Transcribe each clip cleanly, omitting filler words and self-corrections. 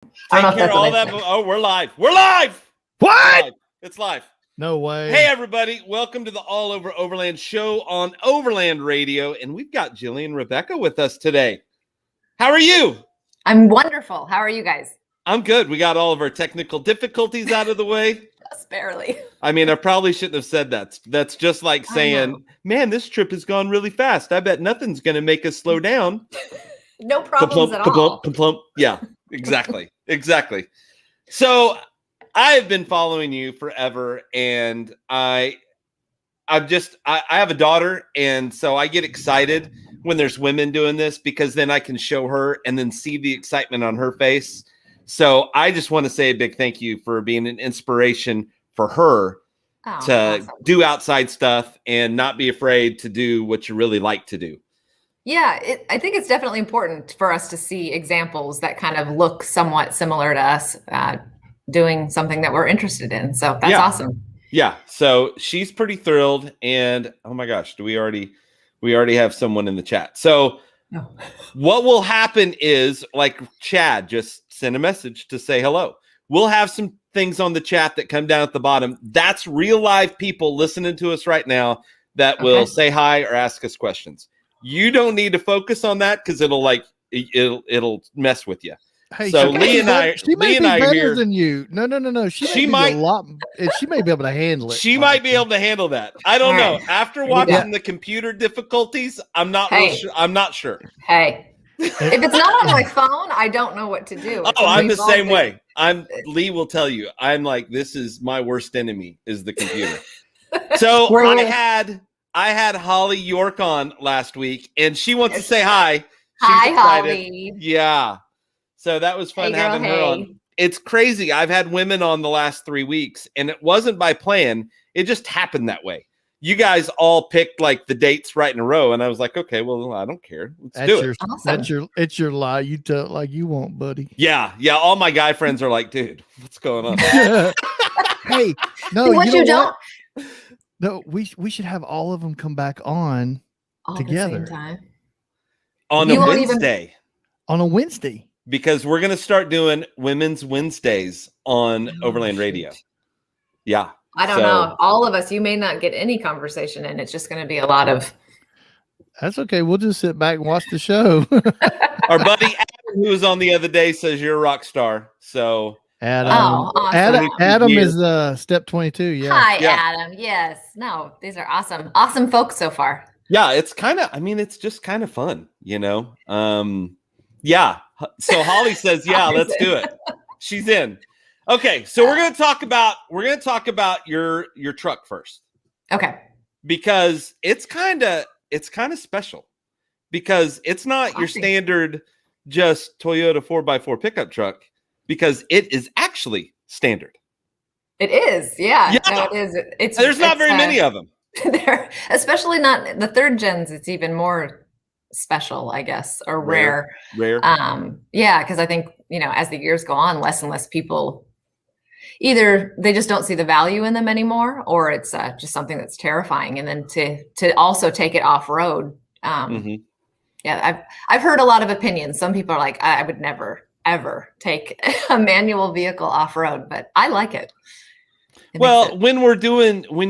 I don't know Take if care of that's all what I that. said. Oh, we're live. We're live. What? Live. It's live. No way. Hey, everybody. Welcome to the All Over Overland show on Overland Radio. And we've got Jillian and Rebekah with us today. How are you? I'm wonderful. How are you guys? I'm good. We got all of our technical difficulties out of the way. Just barely. I mean, I probably shouldn't have said that. That's just like saying, man, this trip has gone really fast. I bet nothing's going to make us slow down. No problems at all. Yeah, exactly. Exactly. So I've been following you forever, and I have a daughter, and so I get excited when there's women doing this because then I can show her and then see the excitement on her face. So I just want to say a big thank you for being an inspiration for her to do outside stuff and not be afraid to do what you really like to do. Yeah, I think it's definitely important for us to see examples that kind of look somewhat similar to us doing something that we're interested in. So that's awesome. Yeah. So she's pretty thrilled. And oh my gosh, we already have someone in the chat. So what will happen is, like, Chad just sent a message to say hello. We'll have some things on the chat that come down at the bottom. That's real live people listening to us right now that will say hi or ask us questions. You don't need to focus on that because it'll mess with you. Hey, so Lee and I, she may be better than you. No. She might a lot. She may be able to handle it. She might be able to handle that. I don't know. After watching the computer difficulties, I'm not sure. I'm not sure. Hey, if it's not on my phone, I don't know what to do. I'm the same way. Lee will tell you. I'm like, this is my worst enemy is the computer. So I had Holly York on last week, and she wants to say hi. She's excited. Holly. Yeah. So that was fun having her on. It's crazy. I've had women on the last 3 weeks, and it wasn't by plan. It just happened that way. You guys all picked like the dates right in a row, and I was like, okay, well, I don't care. Let's do it. Awesome. It's your lie. You tell it like you want, buddy. Yeah. All my guy friends are like, dude, what's going on? Hey, no, you don't. No, we should have all of them come back on all together at the same time. On a Wednesday. On a Wednesday. Because we're going to start doing Women's Wednesdays on Overland Radio. Yeah. I don't know. All of us, you may not get any conversation, and it's just going to be a lot of. That's okay. We'll just sit back and watch the show. Our buddy Adam, who was on the other day, says you're a rock star. So Adam, awesome. Adam is step 22. Yeah. Hi, Adam. Yes. No, these are awesome. Awesome folks so far. Yeah, it's it's just kind of fun, you know? Yeah. So Holly says, yeah, let's do it. She's in. Okay. So we're going to talk about your truck first. Okay. Because it's kind of special because it's not your standard just Toyota 4x4 pickup truck because it is actually standard. It is. Yeah. No, it is. There's not very many of them. Especially not the third gens. It's even more special, I guess, or rare. Yeah, because I think, as the years go on, less and less people either they just don't see the value in them anymore, or it's just something that's terrifying. And then to also take it off road. Yeah, I've heard a lot of opinions. Some people are like, I would never ever take a manual vehicle off road, but I like it. Well, when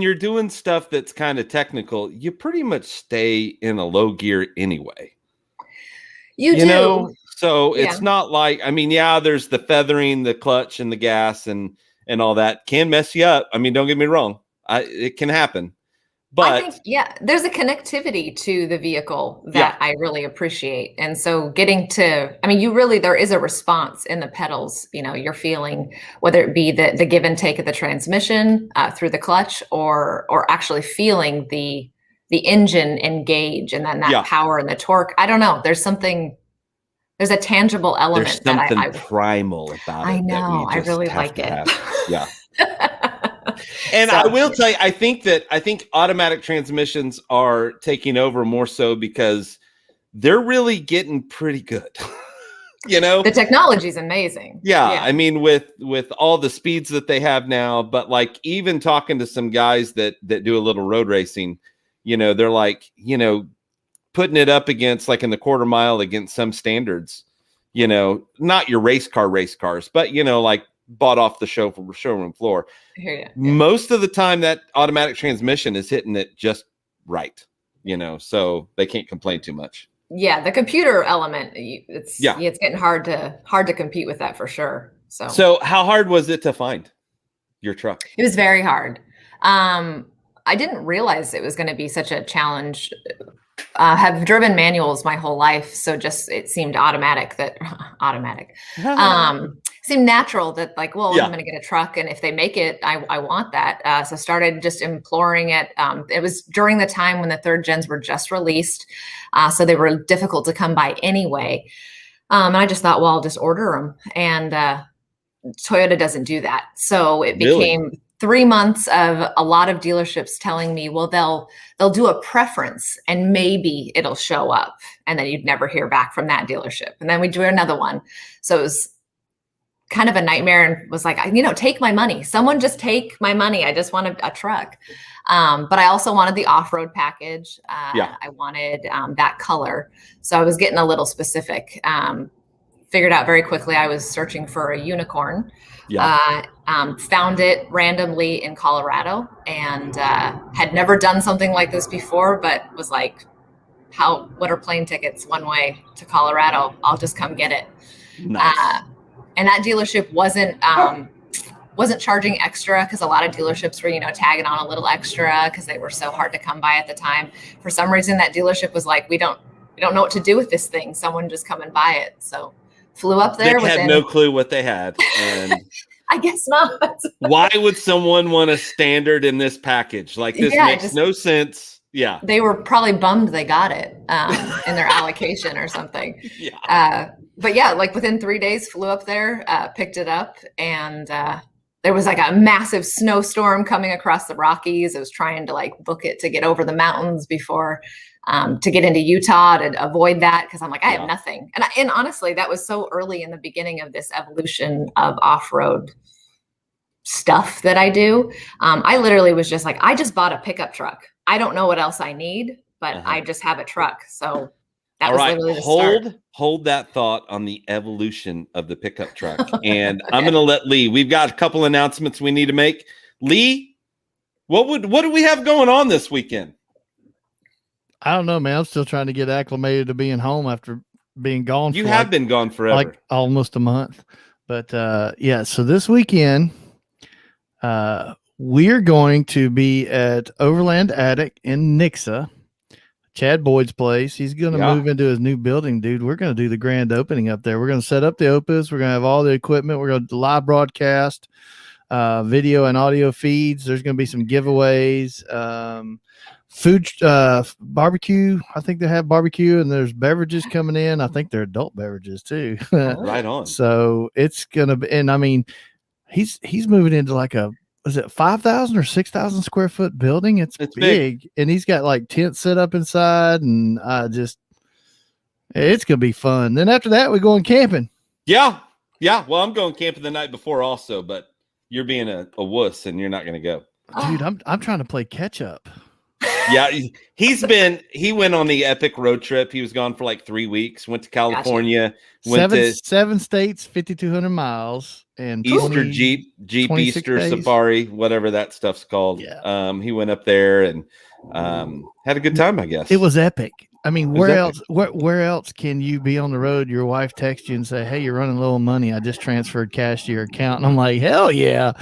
you're doing stuff that's kind of technical, you pretty much stay in a low gear anyway. You do. So it's not like, there's the feathering, the clutch and the gas and all that can mess you up. Don't get me wrong. It can happen. But I think, there's a connectivity to the vehicle that I really appreciate. And so getting to, there is a response in the pedals, you're feeling, whether it be the give and take of the transmission through the clutch or actually feeling the engine engage and then that power and the torque. I don't know. There's a tangible element. There's something primal about it. I know. I really like it. Yeah. And I will tell you, I think automatic transmissions are taking over more so because they're really getting pretty good. The technology is amazing. Yeah. With all the speeds that they have now, but like even talking to some guys that do a little road racing, they're like, putting it up against like in the quarter mile against some standards, you know, not your race cars, but, you know, like bought off the showroom floor. Most of the time that automatic transmission is hitting it just right, you know, so they can't complain too much. Yeah, the computer element, it's getting hard to compete with that for sure. So how hard was it to find your truck? It was very hard. I didn't realize it was going to be such a challenge. Have driven manuals my whole life, so just it seemed seemed natural that like, well, I'm going to get a truck, and if they make it, I want that. So started just imploring it. It was during the time when the third gens were just released, so they were difficult to come by anyway. And I just thought, well, I'll just order them, and Toyota doesn't do that. So it became 3 months of a lot of dealerships telling me, well, they'll do a preference and maybe it'll show up. And then you'd never hear back from that dealership. And then we do another one. So it was kind of a nightmare, and was like, you know, take my money. Someone just take my money. I just wanted a truck. But I also wanted the off-road package. I wanted that color. So I was getting a little specific. Figured out very quickly I was searching for a unicorn. Found it randomly in Colorado, and had never done something like this before, but was like, what are plane tickets one way to Colorado? I'll just come get it. Nice. And that dealership wasn't charging extra, because a lot of dealerships were, you know, tagging on a little extra because they were so hard to come by at the time. For some reason, that dealership was like, we don't know what to do with this thing. Someone just come and buy it. So flew up there. They had no clue what they had. And I guess not. Why would someone want a standard in this package? Like, this makes no sense. Yeah. They were probably bummed they got it in their allocation or something. But yeah, like within 3 days, flew up there, picked it up, and there was like a massive snowstorm coming across the Rockies. I was trying to like book it to get over the mountains before to get into Utah to avoid that, because I'm like, I have nothing. And honestly, that was so early in the beginning of this evolution of off-road stuff that I do. I literally was just like, I just bought a pickup truck. I don't know what else I need, but I just have a truck. So that was literally the start. Hold that thought on the evolution of the pickup truck. And I'm going to let Lee, we've got a couple announcements we need to make. Lee, what do we have going on this weekend? I don't know, man. I'm still trying to get acclimated to being home after being gone. You have been gone forever. Like almost a month. But so this weekend, we're going to be at Overland Attic in Nixa, Chad Boyd's place. He's going to move into his new building, dude. We're going to do the grand opening up there. We're going to set up the Opus. We're going to have all the equipment. We're going to live broadcast, video and audio feeds. There's going to be some giveaways, food, barbecue. I think they have barbecue, and there's beverages coming in. I think they're adult beverages too. Right on. So it's going to be, and I mean, he's moving into like was it 5,000 or 6,000 square foot building? It's big, and he's got like tents set up inside, and it's gonna be fun. Then after that, we're going camping. Yeah. Well, I'm going camping the night before also, but you're being a wuss and you're not gonna go. Dude, I'm trying to play catch up. Yeah, he went on the epic road trip. He was gone for like 3 weeks. Went to California. Seven states, 5,200 miles, and Easter Jeep Easter days. Safari, whatever that stuff's called. Yeah. He went up there and had a good time, I guess. It was epic. I mean, where else can you be on the road? Your wife texts you and say, "Hey, you're running low on money. I just transferred cash to your account." And I'm like, "Hell yeah!"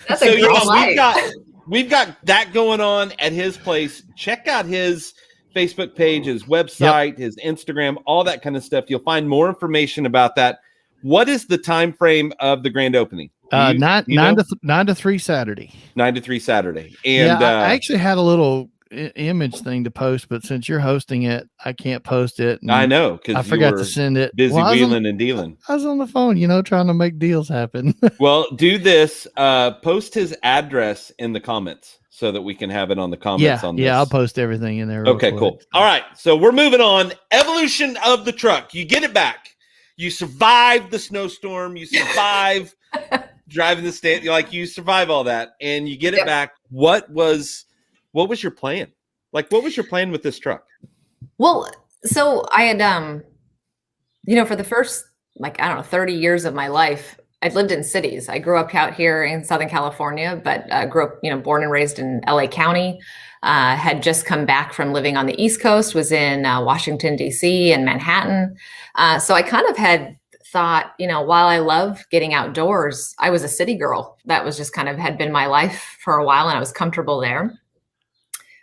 That's a great life. We've got that going on at his place. Check out his Facebook page, his website, his Instagram, all that kind of stuff. You'll find more information about that. What is the time frame of the grand opening? 9 to 3 Saturday. 9 to 3 Saturday. And I actually had a little image thing to post, but since you're hosting it, I can't post it. I know, because I forgot to send it. Busy wheeling and dealing. I was on the phone, trying to make deals happen. Well, do this. Post his address in the comments so that we can have it on the comments on this. Yeah, I'll post everything in there. Okay, cool. All right, so we're moving on. Evolution of the truck. You get it back. You survive the snowstorm. You survive driving the state. You survive all that, and you get it back. What was your plan? Like, what was your plan with this truck? Well, So I had, for the first, like, I don't know, 30 years of my life, I've lived in cities. I grew up out here in Southern California, but grew up, born and raised in LA County. Had just come back from living on the East Coast, was in Washington, D.C. and Manhattan. So I kind of had thought, while I love getting outdoors, I was a city girl. That was just kind of had been my life for a while, and I was comfortable there.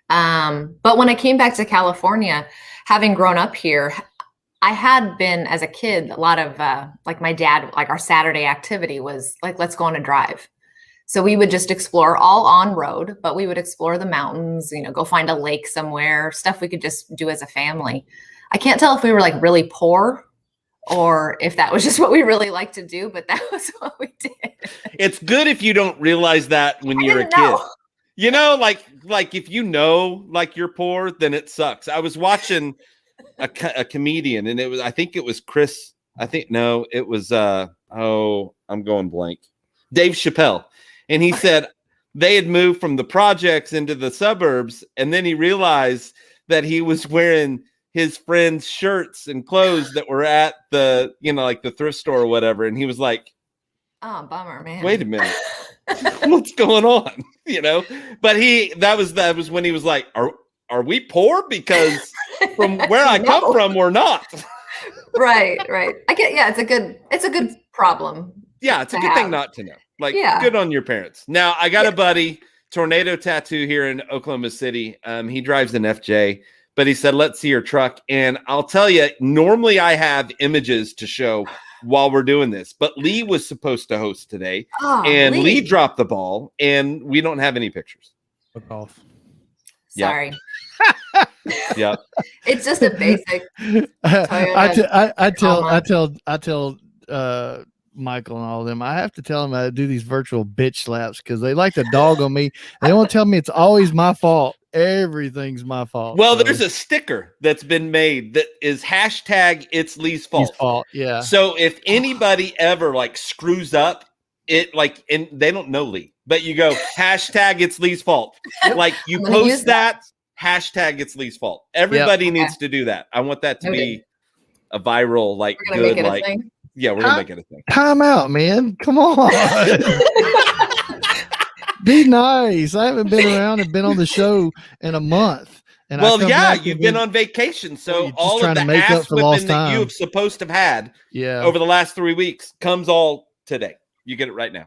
But when I came back to California, having grown up here, I had been, as a kid, a lot of like my dad, like our Saturday activity was like, let's go on a drive. So we would just explore all on road, but we would explore the mountains, go find a lake somewhere, stuff we could just do as a family. I can't tell if we were like really poor or if that was just what we really liked to do, but that was what we did. It's good if you don't realize that when you're a kid. Like if like you're poor, then it sucks. I was watching a comedian, and I think it was Chris. It was I'm going blank. Dave Chappelle. And he said they had moved from the projects into the suburbs, and then he realized that he was wearing his friends' shirts and clothes that were at the, like the thrift store or whatever. And he was like, oh, bummer, man. Wait a minute. What's going on? But that was when he was like, are we poor? Because from where I come from, we're not. Right. It's a good problem. Yeah, it's a good thing not to know. Like, good on your parents. Now, I got a buddy, Tornado Tattoo here in Oklahoma City. He drives an FJ, but he said, let's see your truck. And I'll tell you, normally I have images to show while we're doing this, but Lee was supposed to host today, and Lee dropped the ball, and we don't have any pictures. Fuck off. Sorry. Yeah. It's just a basic. I tell Michael and all of them, I have to tell them I do these virtual bitch slaps because they like to dog on me. They won't tell me it's always my fault. Everything's my fault. Well, there's a sticker that's been made that is hashtag it's Lee's fault. Yeah. So if anybody ever like screws up, and they don't know Lee, but you go hashtag it's Lee's fault. Like you post that hashtag it's Lee's fault. Everybody needs to do that. I want that to be a viral, like good, like thing. Yeah, we're gonna make it a thing. Time out, man. Come on. Be nice. I haven't been around and been on the show in a month. And you've been on vacation, so all of the ass whipping that you have supposed to have had over the last 3 weeks comes all today. You get it right now.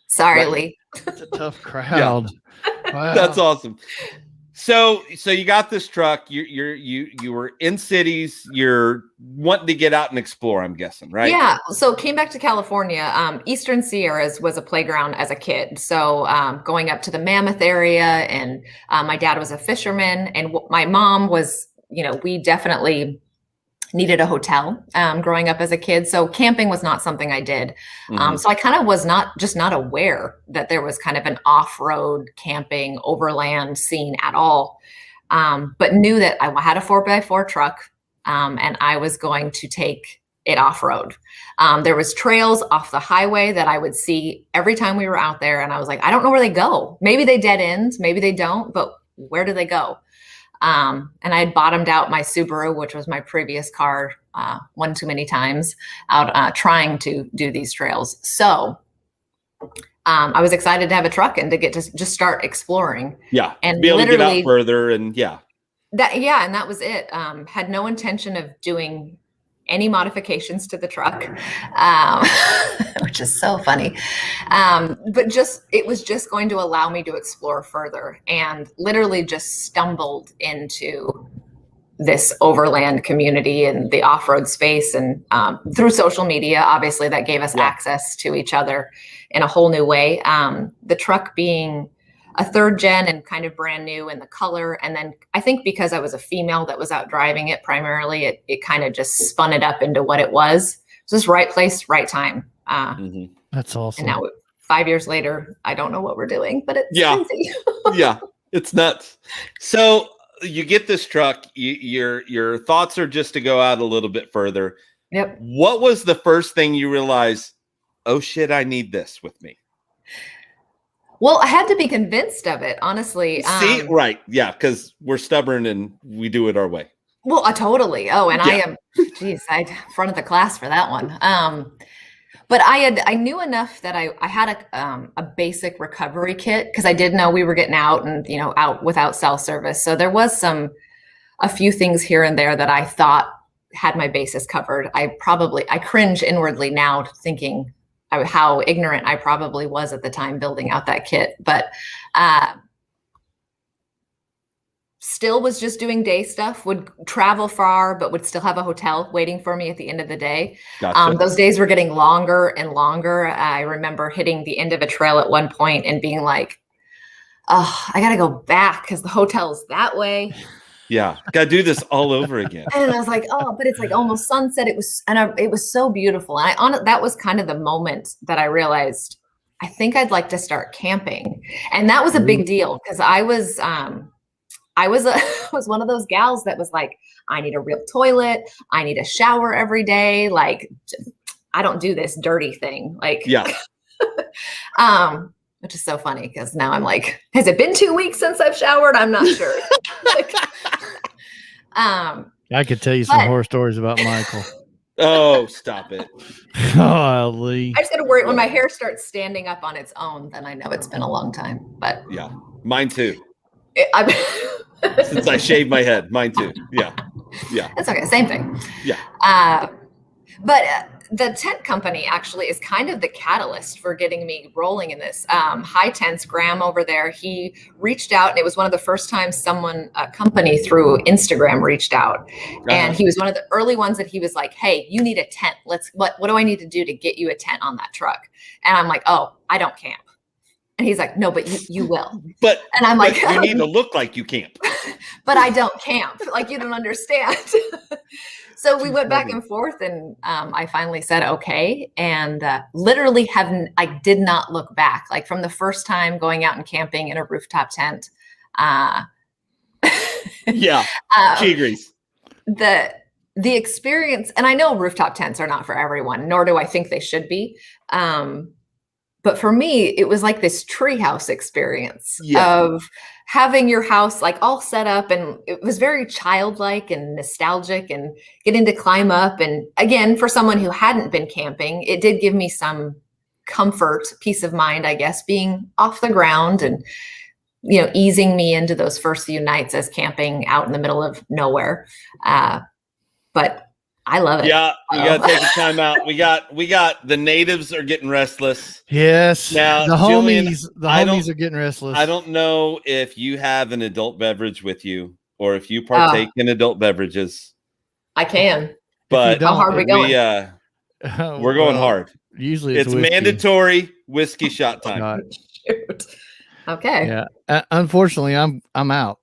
Sorry, Lee. It's a tough crowd. Yeah. Wow. That's awesome. So you got this truck. You were in cities. You're wanting to get out and explore, I'm guessing, right? Yeah. So came back to California. Eastern Sierras was a playground as a kid. So going up to the Mammoth area, and my dad was a fisherman, and my mom was. We definitely needed a hotel growing up as a kid. So camping was not something I did. So I kind of was not aware that there was kind of an off-road camping overland scene at all. But knew that I had a 4x4 truck and I was going to take it off-road. There was trails off the highway that I would see every time we were out there. And I was like, I don't know where they go. Maybe they dead end, maybe they don't, but where do they go? And I had bottomed out my Subaru, which was my previous car, one too many times out trying to do these trails. So I was excited to have a truck and to get to just start exploring. Yeah. And be able to get out further. And and that was it. Had no intention of doing any modifications to the truck, which is so funny. But it was just going to allow me to explore further, and literally just stumbled into this overland community and the off-road space. And through social media, obviously that gave us access to each other in a whole new way. The truck being a third gen and kind of brand new in the color. And then I think because I was a female that was out driving it primarily, it kind of just spun it up into what it was. It's just right place, right time. That's awesome. And now 5 years later, I don't know what we're doing, but it's crazy. Yeah, it's nuts. So you get this truck, your thoughts are just to go out a little bit further. Yep. What was the first thing you realized? Oh shit, I need this with me. Well, I had to be convinced of it, honestly. See, right. Yeah, because we're stubborn and we do it our way. Well, totally. Oh, and Yeah. I am, geez, I front of the class for that one. But I knew enough that I had a basic recovery kit because I did know we were getting out and, you know, out without cell service. So there was a few things here and there that I thought had my bases covered. I cringe inwardly now thinking how ignorant I probably was at the time building out that kit, but still was just doing day stuff, would travel far, but would still have a hotel waiting for me at the end of the day. Gotcha. Those days were getting longer and longer. I remember hitting the end of a trail at one point and being like, oh, I got to go back because the hotel's that way. Yeah. Got to do this all over again. And I was like, oh, but it's like almost sunset. It was so beautiful. And that was kind of the moment that I realized, I think I'd like to start camping. And that was a big deal because I was was one of those gals that was like, I need a real toilet. I need a shower every day. Like, I don't do this dirty thing. Like, yeah. Which is so funny because now I'm like, has it been 2 weeks since I've showered? I'm not sure. I could tell you some horror stories about Michael. Oh, stop it. Oh, Lee. I just got to worry when my hair starts standing up on its own, then I know it's been a long time. But yeah, mine too. Since I shaved my head, mine too. Yeah. That's okay. Same thing. Yeah. But the tent company actually is kind of the catalyst for getting me rolling in this. High Tents, Graham over there, he reached out, and it was one of the first times a company through Instagram reached out. And he was one of the early ones that he was like, hey, you need a tent. What do I need to do to get you a tent on that truck? And I'm like, oh, I don't camp. And he's like, no, but you will. And I'm like, you need to look like you camp. But I don't camp. Like, you don't understand. So we went back and forth, and I finally said, okay. And literally I did not look back. Like from the first time going out and camping in a rooftop tent. Yeah, she agrees. The experience, and I know rooftop tents are not for everyone, nor do I think they should be. But for me, it was like this treehouse experience of having your house like all set up, and it was very childlike and nostalgic, and getting to climb up. And again, for someone who hadn't been camping, it did give me some comfort, peace of mind, I guess, being off the ground and, you know, easing me into those first few nights as camping out in the middle of nowhere. But I love it. Yeah, we got to take a time out. We got the natives are getting restless. Yes. Now the Jillian, homies are getting restless. I don't know if you have an adult beverage with you or if you partake in adult beverages. I can. But how hard are we going? We're going hard. Usually it's mandatory whiskey shot time. Shoot. Okay. Yeah. Unfortunately, I'm out.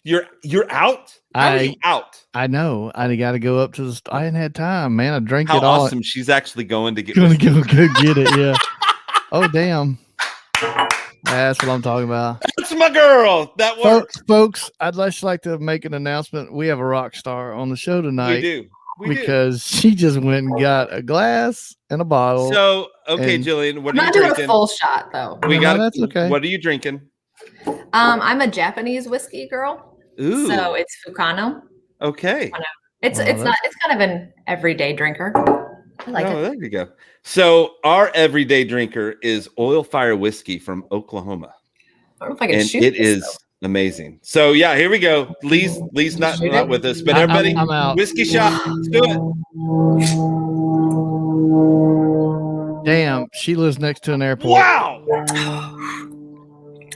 You're out? How are you out? I know. I got to go up to the. I hadn't had time, man. I drank How it all. Awesome! She's actually going to get. Go get it. Yeah. Oh damn. That's what I'm talking about. That's my girl. That works, folks. I'd just like to make an announcement. We have a rock star on the show tonight. We do. Because she just went and got a glass and a bottle. So okay, Jillian, what are you drinking? I'm not doing a full shot though. That's okay. What are you drinking? I'm a Japanese whiskey girl. Ooh. So it's Fukano. Okay. It's kind of an everyday drinker. I like it. There you go. So our everyday drinker is Oil Fire Whiskey from Oklahoma. I don't know if I can shoot it is amazing. So yeah, here we go. Lee's not with us, but everybody, I'm out. Whiskey shot. Let's do it. Damn, she lives next to an airport. Wow.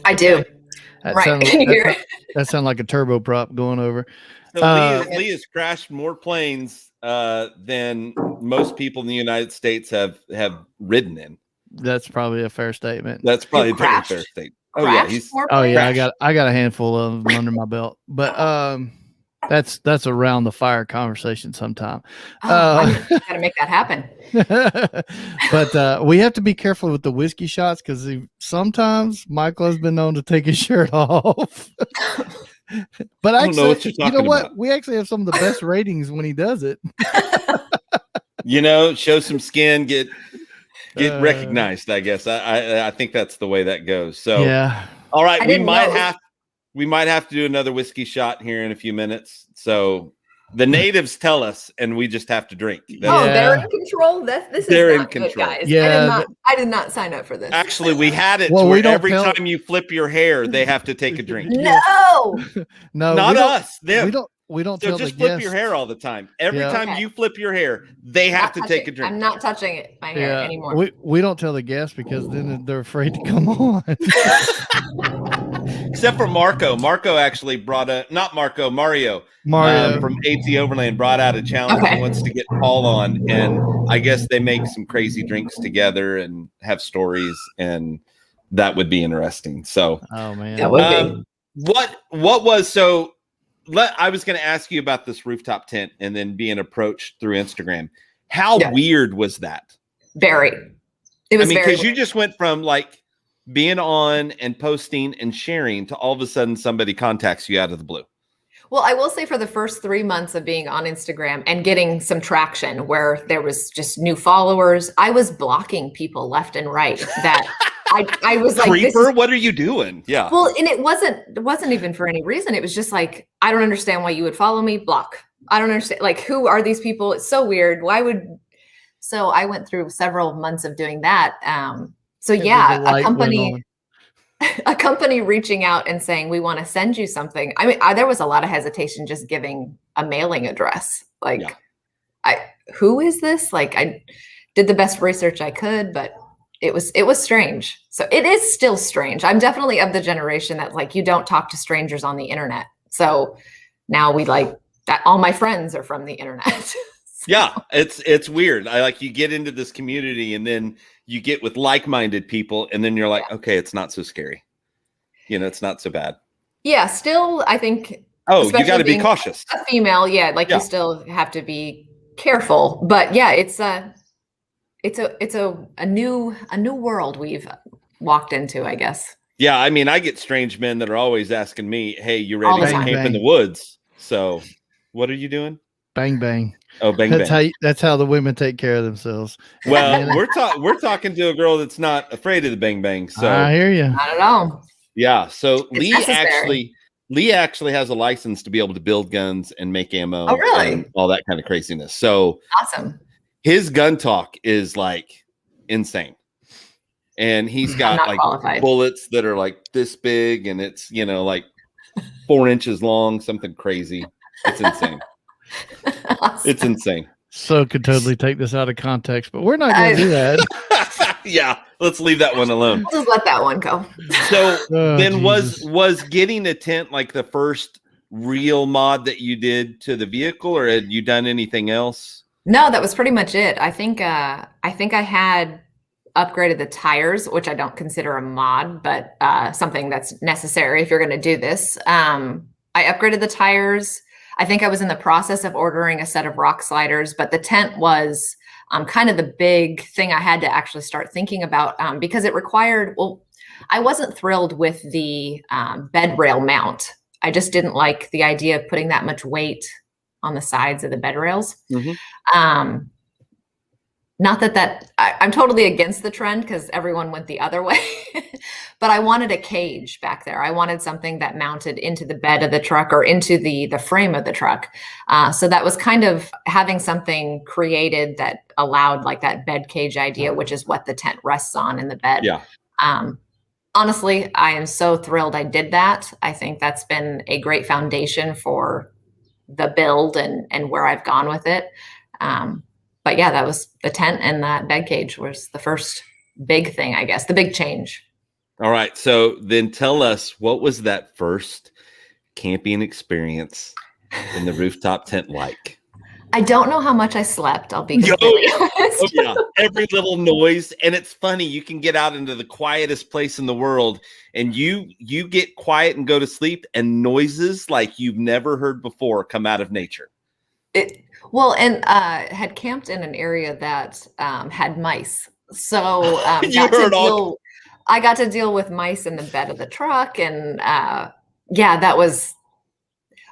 I do. That sounds like a turboprop going over. So Lee has crashed more planes than most people in the United States have ridden in. That's probably a fair statement. That's probably a very fair statement. Oh yeah, I got a handful of them under my belt. But that's around the fire conversation sometime. I gotta make that happen. But we have to be careful with the whiskey shots because sometimes Michael has been known to take his shirt off. But I don't know what you're talking about. We actually have some of the best ratings when he does it. Show some skin, get recognized. I guess I think that's the way that goes. So yeah. All right, we might have to do another whiskey shot here in a few minutes. So The natives tell us, and we just have to drink. They're in control. This is not good, guys. Yeah, I did not sign up for this. Actually, we had it where every time you flip your hair, they have to take a drink. No, not us. Them. We don't so tell just the flip guests. your hair all the time. Every time you flip your hair, they have to take a drink. I'm not touching my hair anymore. We don't tell the guests because then they're afraid to come on. Except for Marco. Marco actually brought Mario from AT Overland brought out a challenge. He wants to get Paul on, and I guess they make some crazy drinks together and have stories, and that would be interesting. So, oh man, that would be. What was so? I was going to ask you about this rooftop tent and then being approached through Instagram. How weird was that? Very. It was because you just went from like being on and posting and sharing to all of a sudden somebody contacts you out of the blue. Well, I will say for the first 3 months of being on Instagram and getting some traction where there was just new followers, I was blocking people left and right that I was like, Creeper, what are you doing? Yeah. Well, and it wasn't even for any reason. It was just like, I don't understand why you would follow me, block. I don't understand. Like, who are these people? It's so weird. So I went through several months of doing that. A company reaching out and saying, we want to send you something. I mean, there was a lot of hesitation just giving a mailing address. Like, who is this? Like, I did the best research I could, but it was strange. So it is still strange. I'm definitely of the generation that like, you don't talk to strangers on the internet. So now we like that. All my friends are from the internet. Yeah, it's weird. You get into this community and then you get with like-minded people and then you're like, okay, it's not so scary. It's not so bad. Yeah, still, I think. Oh, you got to be cautious. A female, you still have to be careful. But yeah, it's a new world we've walked into, I guess. Yeah, I mean, I get strange men that are always asking me, "Hey, you ready to camp in the woods?" So, what are you doing? Bang bang. Oh, bang bang. That's how the women take care of themselves. Well, we're talking to a girl that's not afraid of the bang bang. So I hear you. Not at all. Yeah. So Lee actually has a license to be able to build guns and make ammo. Oh, really? And all that kind of craziness. So awesome. His gun talk is like insane. And he's got like bullets that are like this big and it's, like 4 inches long, something crazy. It's insane. Awesome. It's insane. So could totally take this out of context, but we're not going to do that. Yeah, let's leave that one alone. Just let that one go. So then Jesus. was getting a tent like the first real mod that you did to the vehicle, or had you done anything else? No, that was pretty much it. I think I had upgraded the tires, which I don't consider a mod, but something that's necessary if you're going to do this. I upgraded the tires. I think I was in the process of ordering a set of rock sliders, but the tent was kind of the big thing I had to actually start thinking about because it required, I wasn't thrilled with the bed rail mount. I just didn't like the idea of putting that much weight on the sides of the bed rails. Mm-hmm. Not that I'm totally against the trend because everyone went the other way, but I wanted a cage back there. I wanted something that mounted into the bed of the truck or into the frame of the truck. So that was kind of having something created that allowed like that bed cage idea, which is what the tent rests on in the bed. Yeah. Honestly, I am so thrilled I did that. I think that's been a great foundation for the build and where I've gone with it. But yeah, that was the tent and that bed cage was the first big thing, I guess, the big change. All right. So then tell us, what was that first camping experience in the rooftop tent like? I don't know how much I slept. I'll be completely honest. Oh, yeah. Every little noise. And it's funny. You can get out into the quietest place in the world and you get quiet and go to sleep and noises like you've never heard before come out of nature. Had camped in an area that had mice. So I got to deal with mice in the bed of the truck. And that was,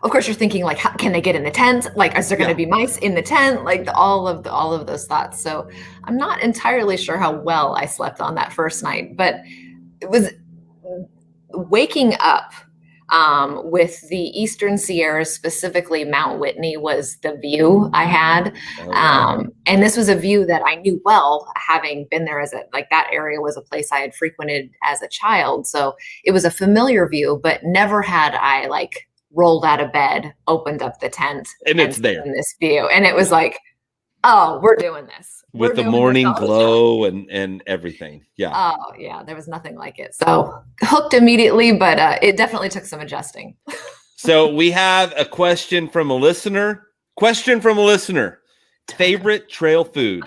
of course, you're thinking like, how can they get in the tent? Like, is there going to be mice in the tent? Like all of those thoughts. So I'm not entirely sure how well I slept on that first night, but it was waking up. with the Eastern Sierras, specifically Mount Whitney was the view I had. And this was a view that I knew well, having been there that area was a place I had frequented as a child. So it was a familiar view, but never had I rolled out of bed, opened up the tent, and it's there in this view. And it was like, oh, we're doing this. With the morning glow and everything. Yeah. Oh, yeah. There was nothing like it. So hooked immediately, but it definitely took some adjusting. So we have a question from a listener. Favorite trail food.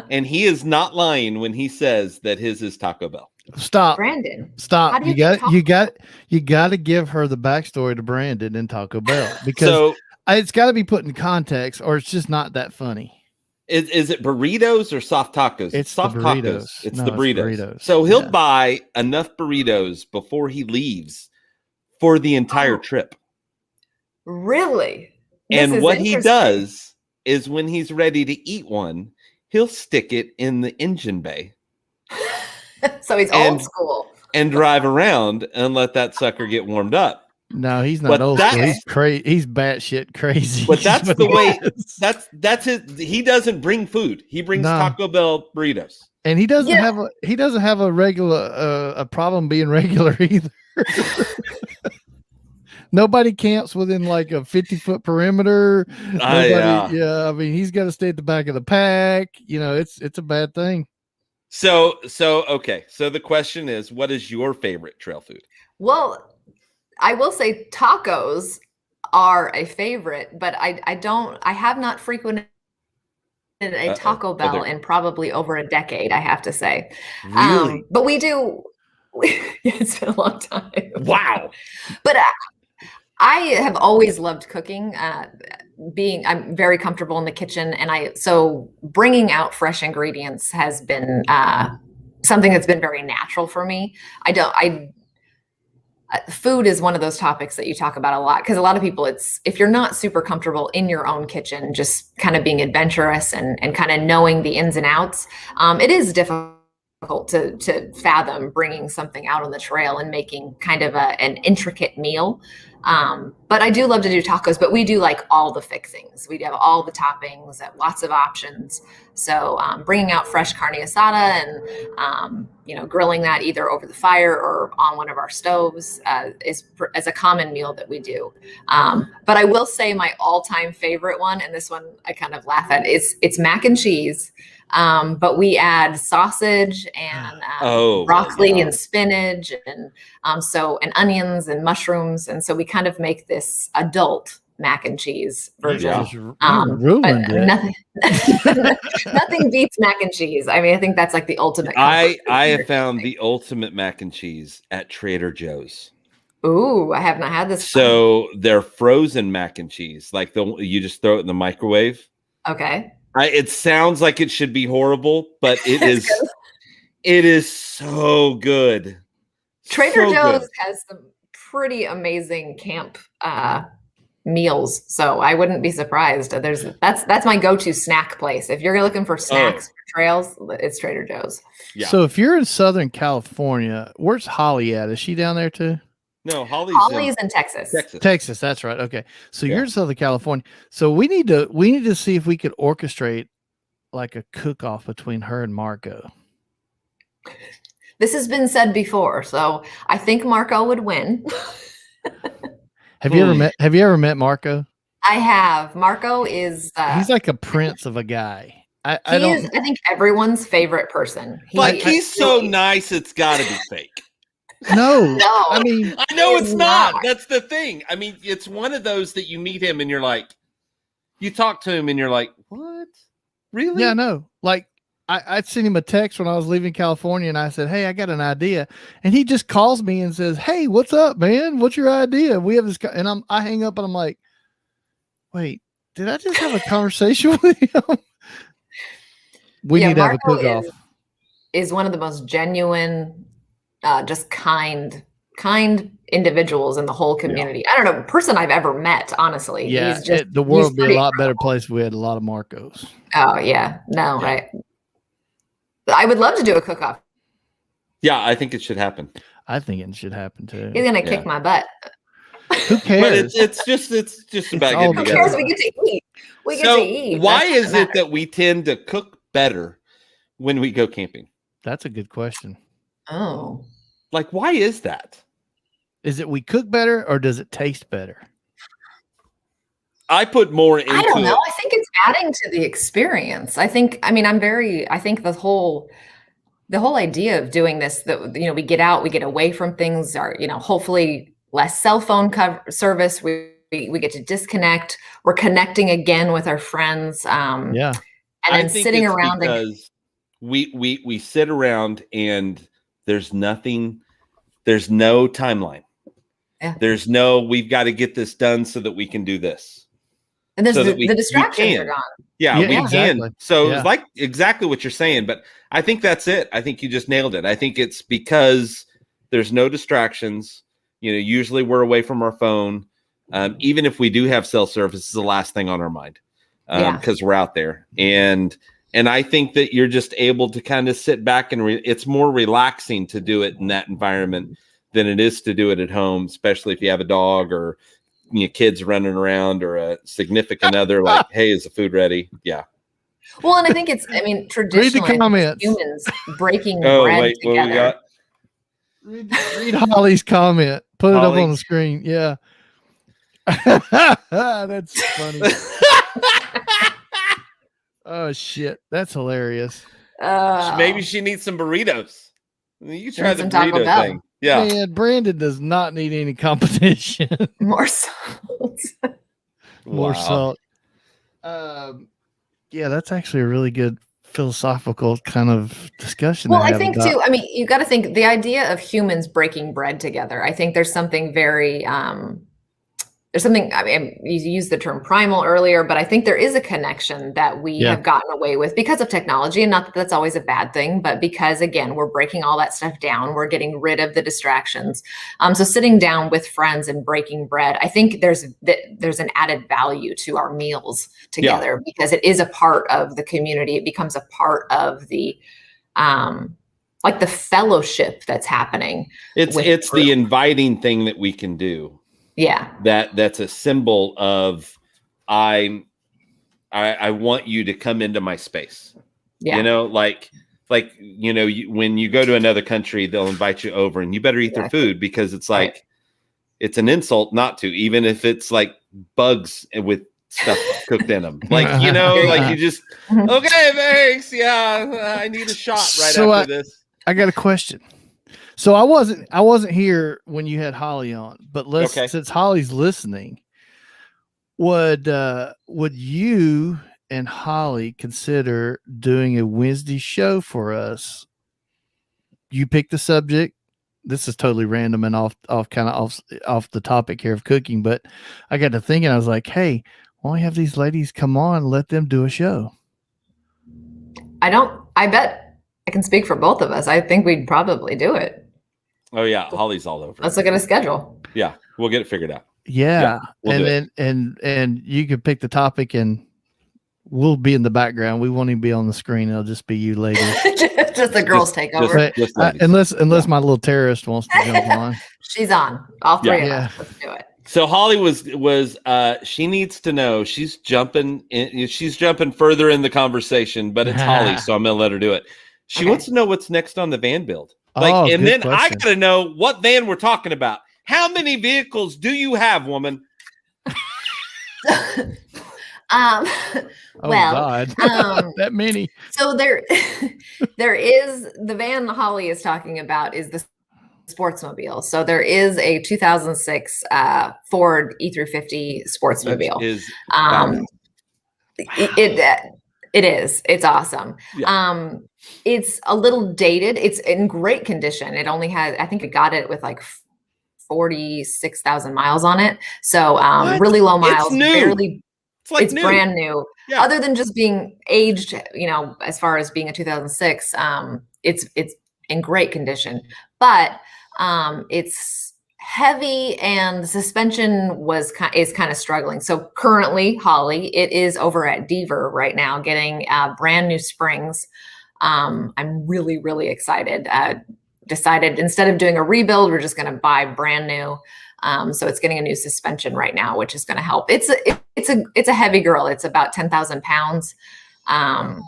And he is not lying when he says that his is Taco Bell. Stop. Brandon. Stop. You got to give her the backstory to Brandon and Taco Bell, because it's got to be put in context or it's just not that funny. Is it burritos or soft tacos? It's soft burritos. Tacos. It's the burritos. So he'll buy enough burritos before he leaves for the entire trip. Really? And what he does is when he's ready to eat one, he'll stick it in the engine bay. So he's old school. And drive around and let that sucker get warmed up. No, he's not old school. He's crazy. He's batshit crazy. But that's the way. That's his. He doesn't bring food. He brings Taco Bell burritos. And he doesn't have a regular a problem being regular either. Nobody camps within a 50-foot perimeter. I mean, he's got to stay at the back of the pack. It's a bad thing. So okay. So the question is, what is your favorite trail food? Well, I will say tacos are a favorite, but I have not frequented a Taco Bell in probably over a decade, I have to say. Really? But we do. It's been a long time. Wow. But I have always loved cooking. I'm very comfortable in the kitchen, and so bringing out fresh ingredients has been something that's been very natural for me. Food is one of those topics that you talk about a lot, because a lot of people, if you're not super comfortable in your own kitchen, just kind of being adventurous and kind of knowing the ins and outs, it is difficult to fathom bringing something out on the trail and making kind of an intricate meal. But I do love to do tacos, but we do all the fixings. We have all the toppings, lots of options. So bringing out fresh carne asada and grilling that either over the fire or on one of our stoves is a common meal that we do. But I will say my all-time favorite one, and this one I kind of laugh at, it's mac and cheese. But we add sausage and broccoli and spinach and onions and mushrooms, and so we kind of make this adult mac and cheese version. Nothing beats mac and cheese. I mean, I think that's the ultimate. I have found the ultimate mac and cheese at Trader Joe's. Ooh, I have not had this. So they're frozen mac and cheese, you just throw it in the microwave. Okay. It sounds like it should be horrible, but it is. It is so good. Trader Joe's has some pretty amazing camp meals, so I wouldn't be surprised. That's my go-to snack place. If you're looking for snacks for trails, it's Trader Joe's. Yeah. So if you're in Southern California, where's Holly at? Is she down there too? No, Holly's in Texas. Texas, that's right. Okay. So you're in Southern California. So we need to see if we could orchestrate a cook-off between her and Marco. This has been said before, so I think Marco would win. Have you ever met Marco? I have. Marco is he's like a prince of a guy. I think everyone's favorite person. He's so nice, it's gotta be fake. No, I mean, I know it's not. That's the thing. I mean, it's one of those that you meet him and you're like, you talk to him and you're like, what? Really? Yeah, no. I'd sent him a text when I was leaving California and I said, hey, I got an idea. And he just calls me and says, hey, what's up, man? What's your idea? We have this, and I hang up and I'm like, wait, did I just have a conversation with him? We need to have a cook-off. Is one of the most genuine, just kind individuals in the whole community. I don't know, person I've ever met, honestly. Yeah, the world would be a lot better place if we had a lot of Marcos. Oh yeah, no, right. I would love to do a cook-off. Yeah, I think it should happen. I think it should happen too. He's gonna kick my butt. Who cares? But it's just about getting Who together. cares? We get to eat. We get to eat. Why is it that we tend to cook better when we go camping? That's a good question. Oh. Like, why is that? Is it we cook better or does it taste better? I put more into I don't know. it. I think it's adding to the experience. I think the whole idea of doing this, that, we get out, we get away from things, or, hopefully less cell phone service. We get to disconnect. We're connecting again with our friends. And then sitting around because we sit around and there's no timeline. Yeah. There's no, we've got to get this done so that we can do this. And there's so the distractions are gone. Yeah, we exactly. can. So it's like exactly what you're saying, but I think that's it. I think you just nailed it. I think it's because there's no distractions. Usually we're away from our phone. Even if we do have cell service, it's the last thing on our mind because we're out there. And I think that you're just able to kind of sit back and it's more relaxing to do it in that environment than it is to do it at home, especially if you have a dog or kids running around or a significant other. Like, hey, is the food ready? Yeah. Well, and I think traditionally humans breaking bread together. Read Holly's comment. Put it up on the screen. Yeah. That's funny. Oh shit, that's hilarious. Maybe she needs some burritos. You try the burrito thing. Yeah. Man, Brandon does not need any competition. More salt. More salt. Yeah, that's actually a really good philosophical kind of discussion. Well, I think too, you got to think the idea of humans breaking bread together. I think there's something very, you used the term primal earlier, but I think there is a connection that we have gotten away with because of technology, and not that that's always a bad thing, but because, again, we're breaking all that stuff down. We're getting rid of the distractions. So sitting down with friends and breaking bread, I think there's an added value to our meals together because it is a part of the community. It becomes a part of the, like the fellowship that's happening. It's the inviting thing that we can do. Yeah. That's a symbol of I want you to come into my space. Yeah. When you go to another country, they'll invite you over and you better eat their food because it's like it's an insult not to, even if it's like bugs with stuff cooked in them. Like, you just okay, thanks. Yeah, I need a shot after this. I got a question. So I wasn't here when you had Holly on, but since Holly's listening, would you and Holly consider doing a Wednesday show for us? You pick the subject. This is totally random and off the topic here of cooking, but I got to thinking, I was like, hey, why don't we have these ladies come on, let them do a show? I bet I can speak for both of us. I think we'd probably do it. Oh yeah, Holly's all over. Let's look at a schedule. Yeah, we'll get it figured out. Yeah, and you could pick the topic, and we'll be in the background. We won't even be on the screen. It'll just be you ladies. just the girls take over. Unless my little terrorist wants to jump on. She's on. All three of us. Let's do it. So Holly was she needs to know she's jumping further in the conversation, but it's Holly, so I'm gonna let her do it. She wants to know what's next on the van build. Then question. I gotta know what van we're talking about. How many vehicles do you have, woman? God. That many. So there is the van Holly is talking about is the Sportsmobile. So there is a 2006 Ford E350 Sportsmobile. It is. It's awesome. Yeah. It's a little dated. It's in great condition. It only has, I think we got it with like 46,000 miles on it. So really low miles. It's new. It's brand new. Yeah. Other than just being aged, as far as being a 2006, it's in great condition. But it's heavy and the suspension is kind of struggling. So currently, Holly, it is over at Deaver right now getting brand new springs. I'm really, really excited. decided instead of doing a rebuild, we're just going to buy brand new. So it's getting a new suspension right now, which is going to help. It's a heavy girl. It's about 10,000 pounds. Wow.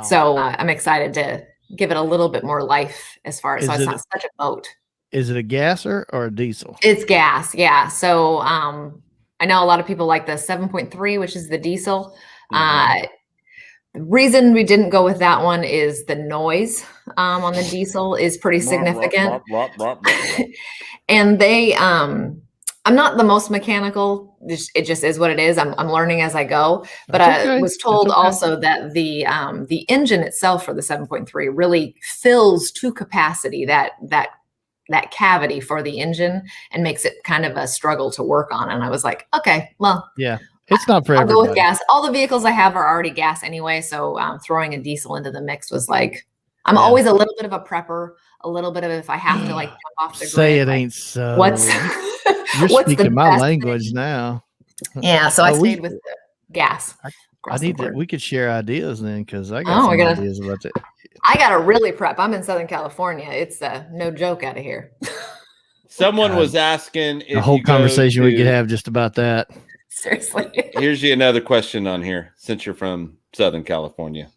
So I'm excited to give it a little bit more life as far as, so it's not such a boat. Is it a gasser or a diesel? It's gas. Yeah. So, I know a lot of people like the 7.3, which is the diesel. The reason we didn't go with that one is the noise on the diesel is pretty significant. And they, I'm not the most mechanical. It just is what it is. I'm learning as I go. But I was told also that the engine itself for the 7.3 really fills to capacity that cavity for the engine and makes it kind of a struggle to work on. And I was like, okay, well, yeah, it's not for everybody. I'll go with gas. All the vehicles I have are already gas anyway. So throwing a diesel into the mix was like, I'm always a little bit of a prepper, a little bit of if I have to like jump off the say grid, it like, ain't so. You're speaking my language now. Yeah. So I stayed with the gas. I need that. We could share ideas then, because I got some ideas about it. I got to really prep. I'm in Southern California. It's no joke out of here. Someone was asking if a whole conversation we could have just about that. Seriously. Here's another question on here, since you're from Southern California.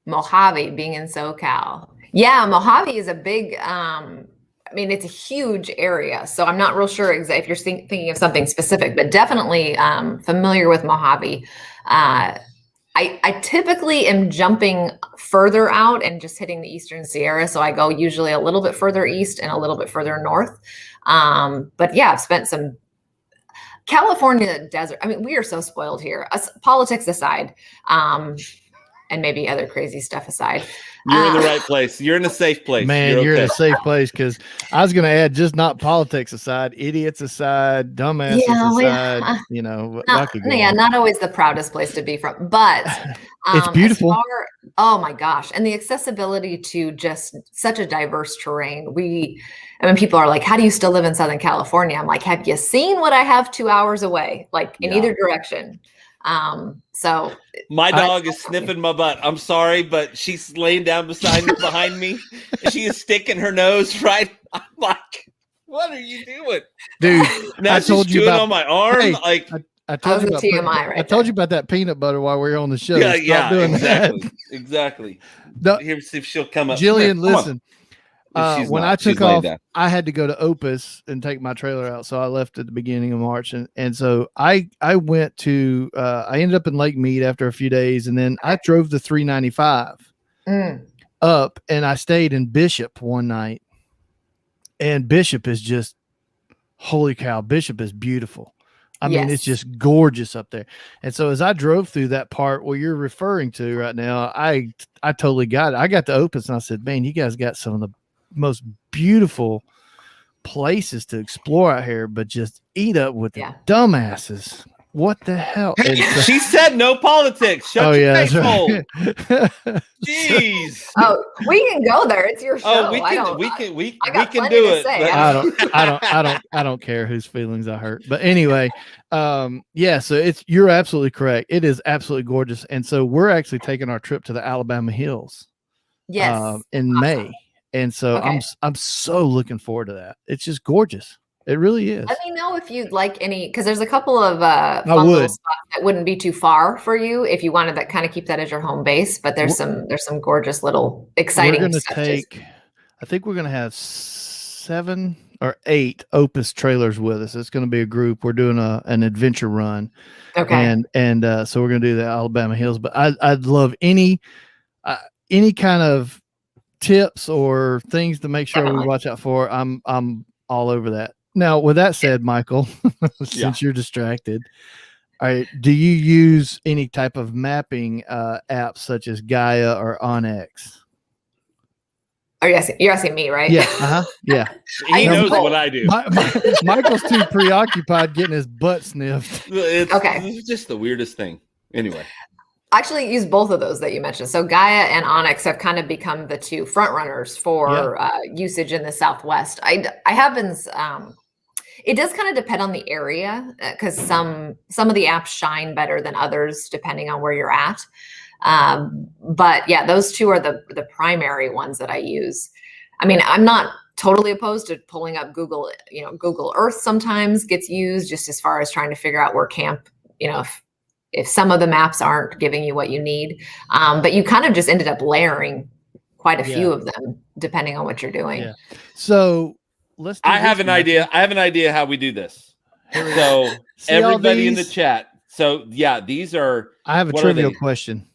Mojave, being in SoCal. Yeah, Mojave is a big, it's a huge area. So I'm not real sure if you're thinking of something specific, but definitely familiar with Mojave. I typically am jumping further out and just hitting the Eastern Sierra. So I go usually a little bit further east and a little bit further north. But yeah, I've spent some California desert. I mean, we are so spoiled here. Politics aside, and maybe other crazy stuff aside. You're in the right place. You're in a safe place. Man, you're in a safe place, because I was going to add, just not politics aside, idiots aside, dumbasses aside, not always the proudest place to be from, but it's beautiful. Oh my gosh. And the accessibility to just such a diverse terrain. People are like, how do you still live in Southern California? I'm like, have you seen what I have 2 hours away, like in either direction? So my dog is sniffing my butt. I'm sorry, but she's laying down behind me. And she is sticking her nose right. I'm like, what are you doing, dude? Now I told you about on my arm. Hey, like I told you about TMI, right? I told you about that peanut butter while we were on the show. Yeah, doing exactly, that. exactly. Here's see if she'll come up. Jillian, listen. When I took off, I had to go to Opus and take my trailer out. So I left at the beginning of March. And so I went to, I ended up in Lake Mead after a few days. And then I drove the 395 up, and I stayed in Bishop one night. And Bishop is just, holy cow, Bishop is beautiful. I mean, it's just gorgeous up there. And so as I drove through that part where you're referring to right now, I totally got it. I got to Opus and I said, man, you guys got some of the most beautiful places to explore out here, but just eat up with the dumbasses. What the hell? She said no politics. Shut your face hole. Jeez. Oh, we can go there. It's your show. Oh, we can do it. I don't care whose feelings I hurt. But anyway, so you're absolutely correct. It is absolutely gorgeous. And so we're actually taking our trip to the Alabama Hills. Yes. In May. And so I'm so looking forward to that. It's just gorgeous. It really is. Let me know if you'd like any, because there's a couple of fun little spots that wouldn't be too far for you if you wanted that, kind of keep that as your home base. But there's some gorgeous little exciting. We're going to take, I think we're going to have 7 or 8 Opus trailers with us. It's going to be a group. We're doing an adventure run. Okay. And so we're going to do the Alabama Hills. But I'd love any kind of tips or things to make sure we watch out for. I'm all over that. Now, with that said, Michael, since you're distracted, do you use any type of mapping apps such as Gaia or Onyx? You're asking me, right? Yeah. Yeah. He knows what I do. Michael's too preoccupied getting his butt sniffed. It's just the weirdest thing. Anyway. I actually use both of those that you mentioned. So Gaia and Onyx have kind of become the two front runners for usage in the Southwest. I have been, it does kind of depend on the area, because some of the apps shine better than others depending on where you're at. But yeah, those two are the primary ones that I use. I mean, I'm not totally opposed to pulling up Google, Google Earth sometimes gets used just as far as trying to figure out where camp, if some of the maps aren't giving you what you need. But you kind of just ended up layering quite a few of them depending on what you're doing. Yeah. So I have an idea. I have an idea how we do this. So everybody in the chat. So yeah, these are. I have a trivial question.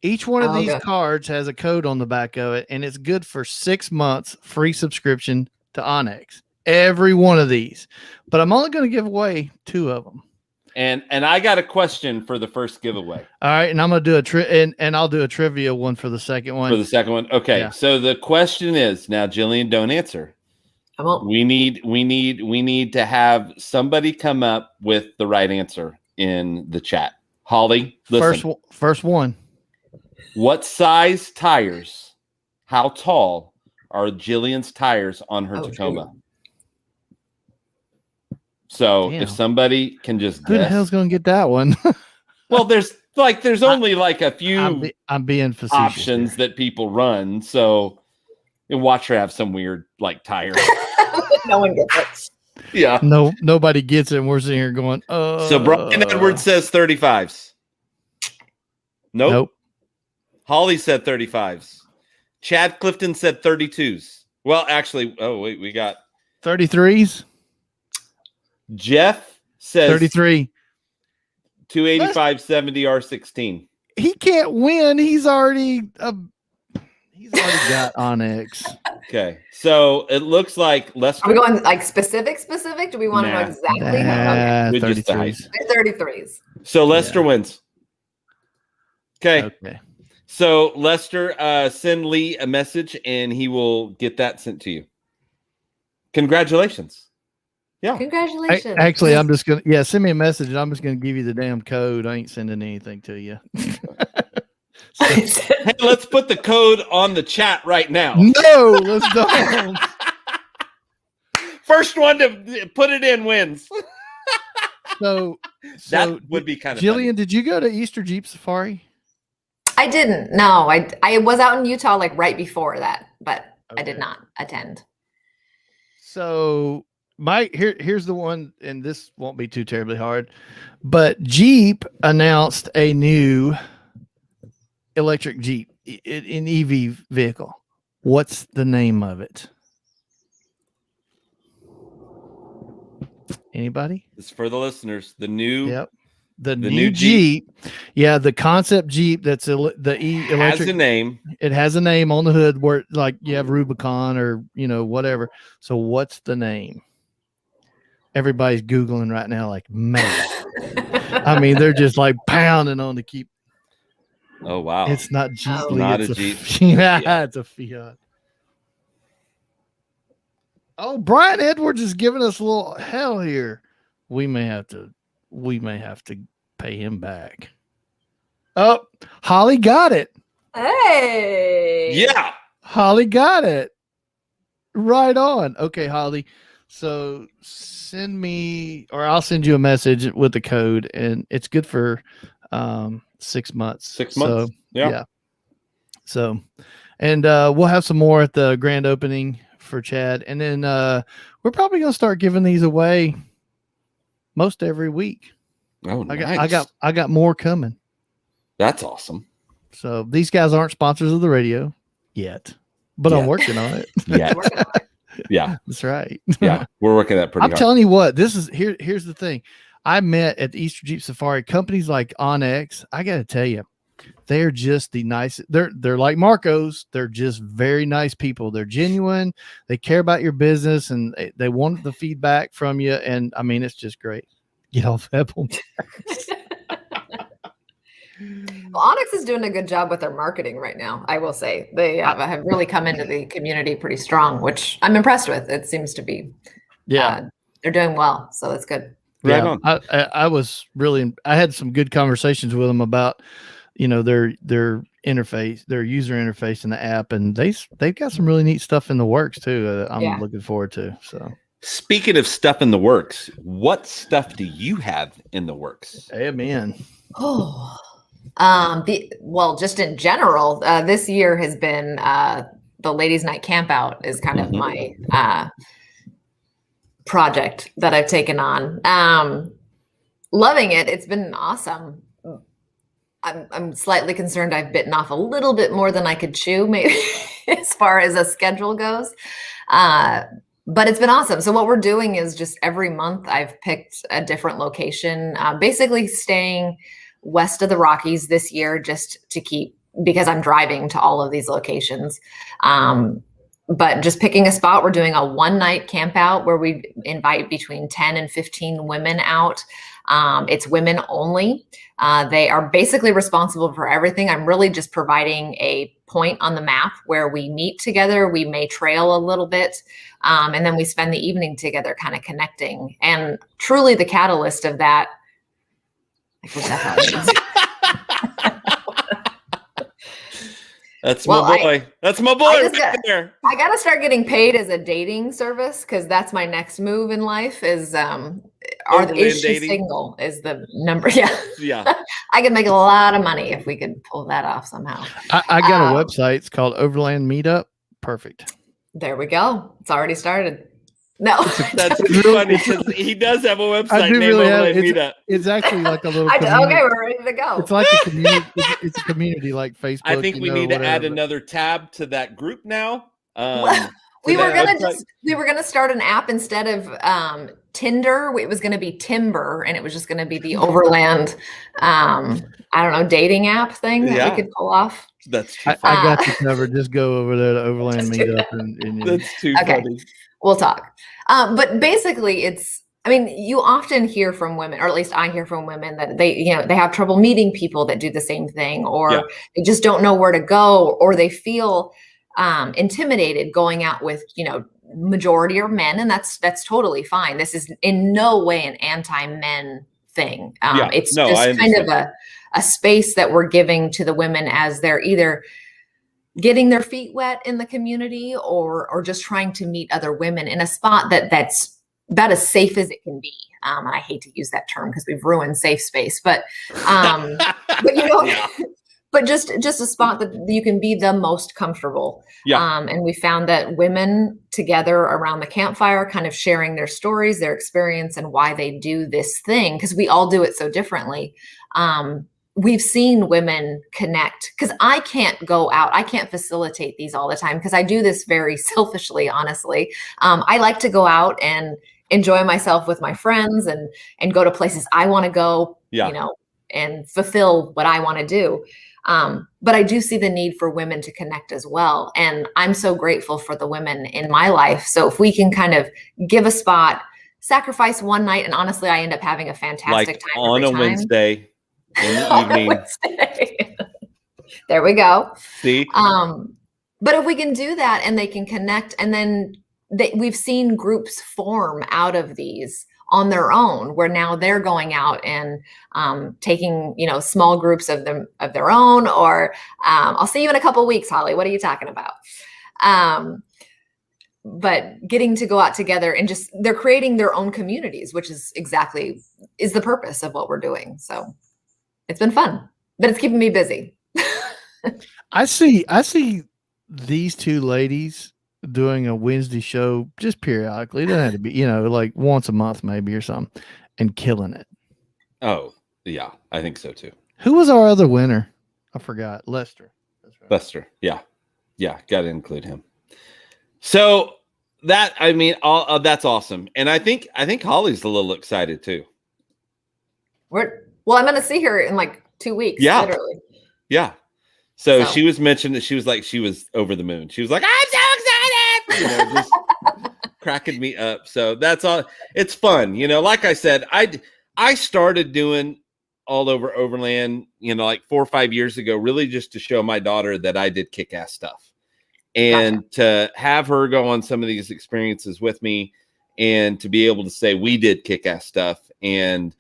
Each one of these cards has a code on the back of it, and it's good for 6 months free subscription to Onyx. Every one of these, but I'm only going to give away 2 of them. And I got a question for the first giveaway. All right, and I'm going to do and I'll do a trivia one for the second one. For the second one, okay. Yeah. So the question is now, Jillian, don't answer. I won't. We need to have somebody come up with the right answer in the chat. Holly, listen. First one. What size tires? How tall are Jillian's tires on her Tacoma? So if somebody can just who guess. the hell's going to get that one? Well, there's only like a few I'm being facetious options that people run. So and watch her have some weird like tire. No one gets it. Yeah. Nobody gets it. And we're sitting here going, So Brian Edwards says 35s. Nope. Holly said 35s. Chad Clifton said 32s. Well, actually, we got 33s. Jeff says 33. 285 70 R16. He can't win. He's already got Onyx. Okay, so it looks like Lester. Are we going like specific? Do we want to know exactly? Nah, 33s. 33s. So Lester wins. Okay. So Lester, send Lee a message and he will get that sent to you. Congratulations. Yeah. Congratulations. Actually, I'm just going to, send me a message and I'm just going to give you the damn code. I ain't sending anything to you. Hey, let's put the code on the chat right now. No, let's don't. First one to put it in wins. So that would be kind of Jillian, funny. did you go to Easter Jeep Safari? I didn't. No, I was out in Utah like right before that, but I did not attend. So here's the one, and this won't be too terribly hard, but Jeep announced a new electric Jeep, an EV vehicle. What's the name of it? Anybody? It's for the listeners. The new the new Jeep. Yeah, the concept Jeep that's the electric has a name. It has a name on the hood where like you have Rubicon or whatever. So what's the name? Everybody's Googling right now like man. I mean, they're just like pounding on to keep. Oh wow. It's not Jeep. Oh, not a Jeep. Yeah, it's a Fiat. Oh, Brian Edwards is giving us a little hell here. We may have to pay him back. Oh, Holly got it. Hey. Yeah. Holly got it. Right on. Okay, Holly. So send me, or I'll send you a message with the code, and it's good for 6 months. 6 months. Yeah. So, and we'll have some more at the grand opening for Chad, and then we're probably gonna start giving these away most every week. Oh, nice. I got more coming. That's awesome. So these guys aren't sponsors of the radio yet, but I'm working on it. Yeah, that's right. Yeah, we're working that pretty hard. I'm telling you what, here's the thing. I met at the Easter Jeep Safari companies like Onyx. I got to tell you, they're just the nicest. They're like Marco's. They're just very nice people. They're genuine. They care about your business and they want the feedback from you. And I mean, it's just great. Get off Apple. Well, Onyx is doing a good job with their marketing right now. I will say they have really come into the community pretty strong, which I'm impressed with. It seems to be, they're doing well. So that's good. Right on. I was really, I had some good conversations with them about, their interface, their user interface in the app, and they've got some really neat stuff in the works too. I'm looking forward to. So speaking of stuff in the works, what stuff do you have in the works? Amen. Oh, well, just in general, this year has been the ladies' night camp out is kind of my project that I've taken on. Loving it. It's been awesome. I'm slightly concerned I've bitten off a little bit more than I could chew, maybe as far as a schedule goes. But it's been awesome. So what we're doing is just every month I've picked a different location, basically staying west of the Rockies this year just to keep, because I'm driving to all of these locations. But just picking a spot, we're doing a one-night camp out where we invite between 10 and 15 women out. It's women only. They are basically responsible for everything. I'm really just providing a point on the map where we meet together. We may trail a little bit, and then we spend the evening together kind of connecting. And truly the catalyst of that, That's my boy. That's my boy right there. I got to start getting paid as a dating service because that's my next move in life is is she single is the number. Yeah. I could make a lot of money if we could pull that off somehow. I got a website. It's called Overland Meetup. Perfect. There we go. It's already started. No, that's funny because he does have a website named Overland Meetup. It's actually like a little. Okay, we're ready to go. It's like a community. It's a community like Facebook. I think we need to add another tab to that group now. We were gonna start an app instead of Tinder. It was gonna be Timber, and it was just gonna be the Overland, dating app thing that we could pull off. That's too funny. I got you covered. Just go over there to Overland Meetup, and that's too funny. We'll talk. But basically you often hear from women, or at least I hear from women that they have trouble meeting people that do the same thing, or they just don't know where to go, or they feel intimidated going out with, majority are men. And that's totally fine. This is in no way an anti-men thing. It's just kind of a space that we're giving to the women as they're either getting their feet wet in the community or just trying to meet other women in a spot that's about as safe as it can be. And I hate to use that term because we've ruined safe space, but just a spot that you can be the most comfortable. And we found that women together around the campfire, kind of sharing their stories, their experience, and why they do this thing, because we all do it so differently. We've seen women connect, because I can't go out. I can't facilitate these all the time because I do this very selfishly, honestly. I like to go out and enjoy myself with my friends and go to places I want to go, and fulfill what I want to do. But I do see the need for women to connect as well. And I'm so grateful for the women in my life. So if we can kind of give a spot, sacrifice one night, and honestly, I end up having a fantastic time on a Wednesday. In the evening. There we go. See? But if we can do that and they can connect, and then we've seen groups form out of these on their own, where now they're going out and taking, small groups of their own, or I'll see you in a couple of weeks, Holly. What are you talking about? But getting to go out together and they're creating their own communities, which is the purpose of what we're doing. So it's been fun, but it's keeping me busy. I see these two ladies doing a Wednesday show just periodically. It doesn't have to be, like once a month maybe or something, and killing it. Oh, yeah, I think so too. Who was our other winner? I forgot. Lester. That's right. Lester. Yeah. Got to include him. So that's awesome. And I think Holly's a little excited too. Well, I'm going to see her in like 2 weeks. Yeah. Literally. Yeah. So she was mentioned that she was over the moon. She was like, I'm so excited. Just cracking me up. So that's all. It's fun. Like I said, I started doing all over Overland, like 4 or 5 years ago, really just to show my daughter that I did kick-ass stuff. And to have her go on some of these experiences with me, and to be able to say we did kick-ass stuff, and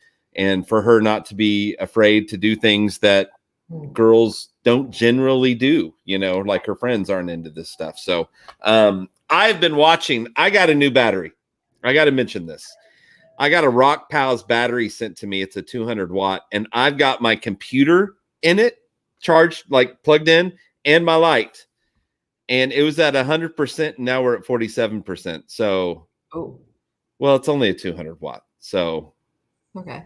for her not to be afraid to do things that girls don't generally do, like her friends aren't into this stuff. So I've been watching. I got a new battery. I got to mention this. I got a Rock Pals battery sent to me. It's a 200 watt, and I've got my computer in it, charged, like plugged in, and my light. and it was at 100%. Now we're at 47%. So, well, it's only a 200 watt. So, okay,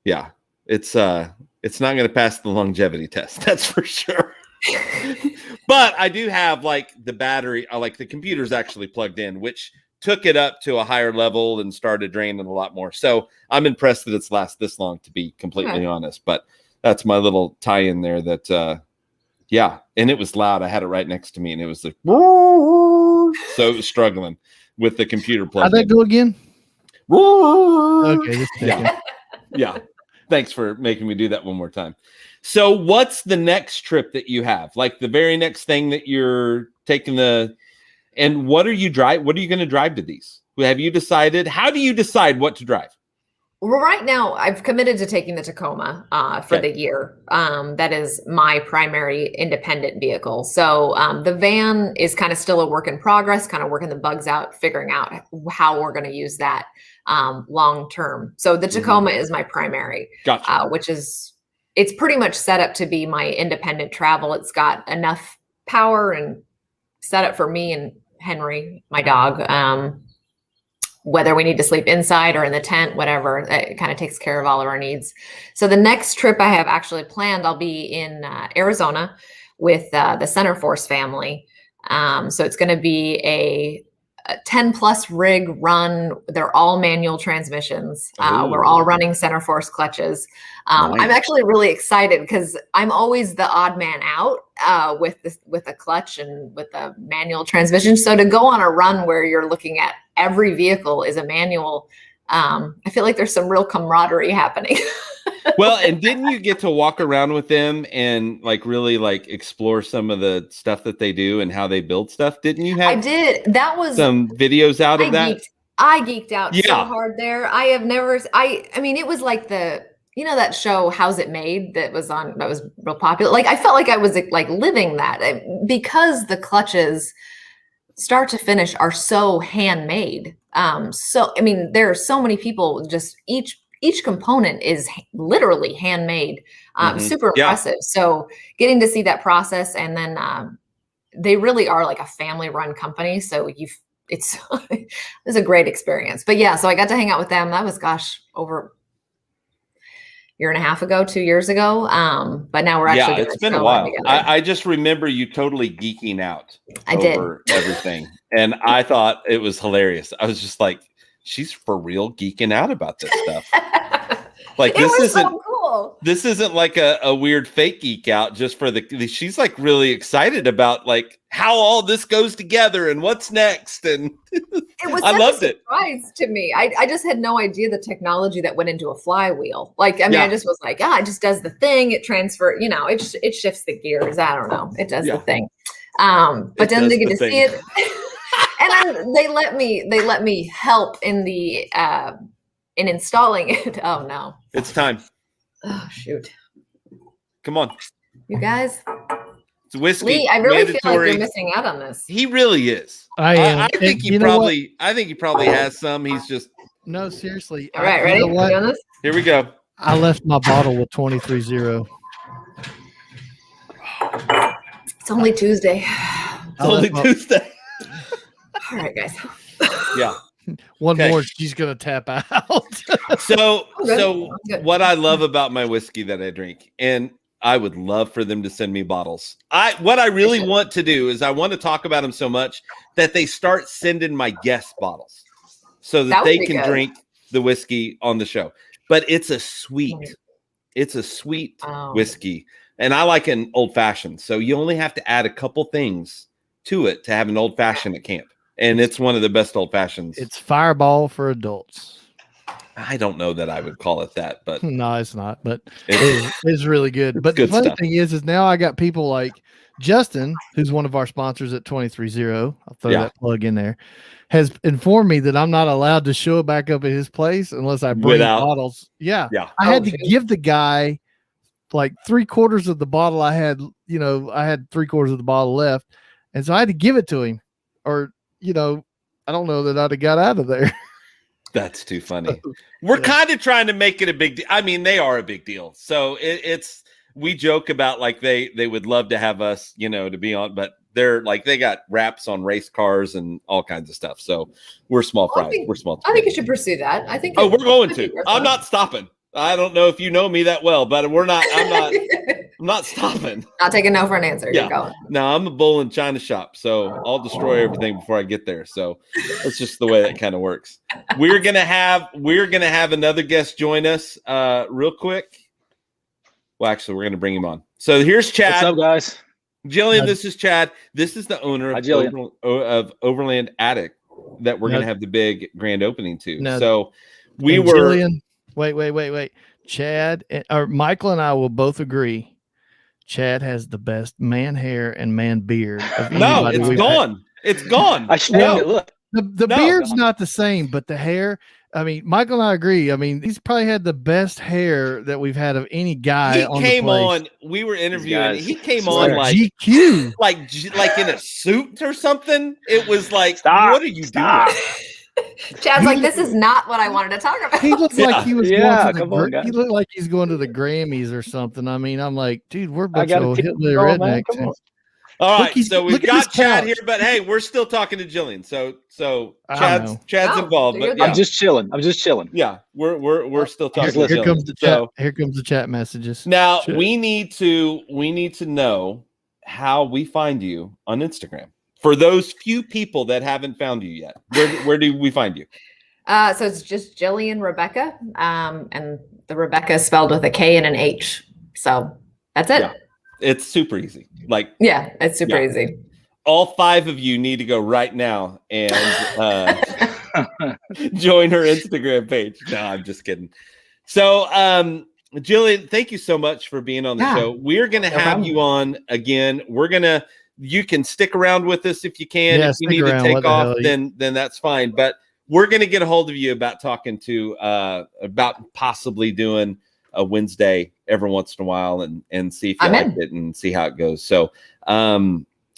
yeah, it's not going to pass the longevity test. That's for sure. But I do have like the battery, like the computer's actually plugged in, which took it up to a higher level and started draining a lot more. So I'm impressed that it's lasted this long, to be completely honest. But that's my little tie-in there. That yeah, and it was loud. I had it right next to me, and it was like, so it was struggling with the computer plugged in. How'd that go again? Okay, just yeah. Thanks for making me do that one more time. So what's the next trip that you have? Like the very next thing that you're taking and what are you going to drive to these? Have you decided? How do you decide what to drive? Well, right now I've committed to taking the Tacoma for the year. That is my primary independent vehicle. So the van is kind of still a work in progress, kind of working the bugs out, figuring out how we're going to use that long term. So the Tacoma is my primary, which is, it's pretty much set up to be my independent travel. It's got enough power and set up for me and Henry, my dog. Whether we need to sleep inside or in the tent, whatever, it kind of takes care of all of our needs. So the next trip I have actually planned, I'll be in Arizona with the Center Force family. So it's going to be a 10 plus rig run. They're all manual transmissions. We're all running Center Force clutches. Nice. I'm actually really excited because I'm always the odd man out with a clutch and with a manual transmission. So to go on a run where you're looking at every vehicle is a manual, I feel like there's some real camaraderie happening. Well, and didn't you get to walk around with them and like really like explore some of the stuff that they do and how they build stuff? Didn't you have? I did. That was some videos out of that. I geeked out so hard there. I have never. I mean, it was like that show How's It Made that was real popular. Like I felt like I was like living that because the clutches start to finish are so handmade. So I mean, there are so many people. Just each component is literally handmade. Super impressive. So getting to see that process, and then they really are like a family-run company. So it's a great experience. But yeah, so I got to hang out with them. That was over year and a half ago, 2 years ago. But now we're actually it's been a while. I just remember you totally geeking out over everything. And I thought it was hilarious. I was just like, she's for real geeking out about this stuff. Like this isn't like a weird fake geek out just for she's like really excited about like how all this goes together and what's next. And it was I loved it. Surprise to me. I just had no idea the technology that went into a flywheel. Like, I mean, I just was like, it just does the thing. It transfers, it shifts the gears. I don't know. It does the thing. But then they get to see it. And then they let me help in in installing it. Oh no. It's time. Oh shoot. Come on. You guys. It's whiskey. Lee, I really feel like you're missing out on this. He really is. I am. I think he probably has some. He's just no, seriously. All right, ready? Doing this? Here we go. I left my bottle with 23-0. It's only Tuesday. It's only Tuesday. All right, guys. Yeah. One more, she's gonna tap out. So what I love about my whiskey that I drink, and I would love for them to send me bottles. What I really want to do is I want to talk about them so much that they start sending my guest bottles so that they can drink the whiskey on the show. But it's a sweet whiskey, and I like an old fashioned. So you only have to add a couple things to it to have an old fashioned at camp. And it's one of the best old fashions. It's Fireball for adults. I don't know that I would call it that, but no, it's not. But it's really good. But good the funny stuff. thing is now I got people like Justin, who's one of our sponsors at 23-0. I'll throw that plug in there. Has informed me that I'm not allowed to show back up at his place unless I bring bottles. Yeah. I had to give the guy like 3/4 of the bottle I had. I had 3/4 of the bottle left, and so I had to give it to him, or. I don't know that I'd have got out of there. That's too funny. We're kind of trying to make it a big deal. I mean, they are a big deal. So we joke about like they would love to have us, to be on, but They're like, they got wraps on race cars and all kinds of stuff. So we're small fries. We're small. I think you should pursue that. I think. Oh, we're going to. I'm not stopping. I don't know if you know me that well, but we're not. I'm not stopping. Not taking no for an answer. Yeah. You're going. No, I'm a bull in China shop, so I'll destroy everything before I get there. So that's just the way that kind of works. We're gonna have another guest join us real quick. Well, actually, we're gonna bring him on. So here's Chad. What's up, guys? Jillian, this is Chad. This is the owner of Overland Attic that we're gonna have the big grand opening to. So we were. Jillian, wait. Chad or Michael and I will both agree. Chad has the best man hair and man beard. No, it's gone. It's gone. I showed it. Look, the beard's not the same, but the hair. I mean, Michael and I agree. I mean, he's probably had the best hair that we've had of any guy. He came on. We were interviewing. He came on like GQ, like in a suit or something. It was like, what are you doing? Chad's like, this is not what I wanted to talk about. He looked like he was going to the, he looked like he's going to the Grammys or something. I mean, I'm like, dude, we're a bunch of Hitler rednecks. All right, so we've got Chad here, but hey, we're still talking to Jillian. So Chad's involved, but I'm just chilling. Yeah, we're still talking to Jillian. Here comes the chat. Here comes the chat messages. Now we need to know how we find you on Instagram. For those few people that haven't found you yet, where do we find you? So it's just Jillian Rebekah, and the Rebekah is spelled with a K and an H. So that's it. Yeah. It's super easy. It's super easy. All 5 of you need to go right now and join her Instagram page. No, I'm just kidding. So, Jillian, thank you so much for being on the show. We're going to have you on again. You can stick around with us if you can. If you need to take off, then that's fine. But we're going to get a hold of you about talking to about possibly doing a Wednesday every once in a while and see if you like it and see how it goes. So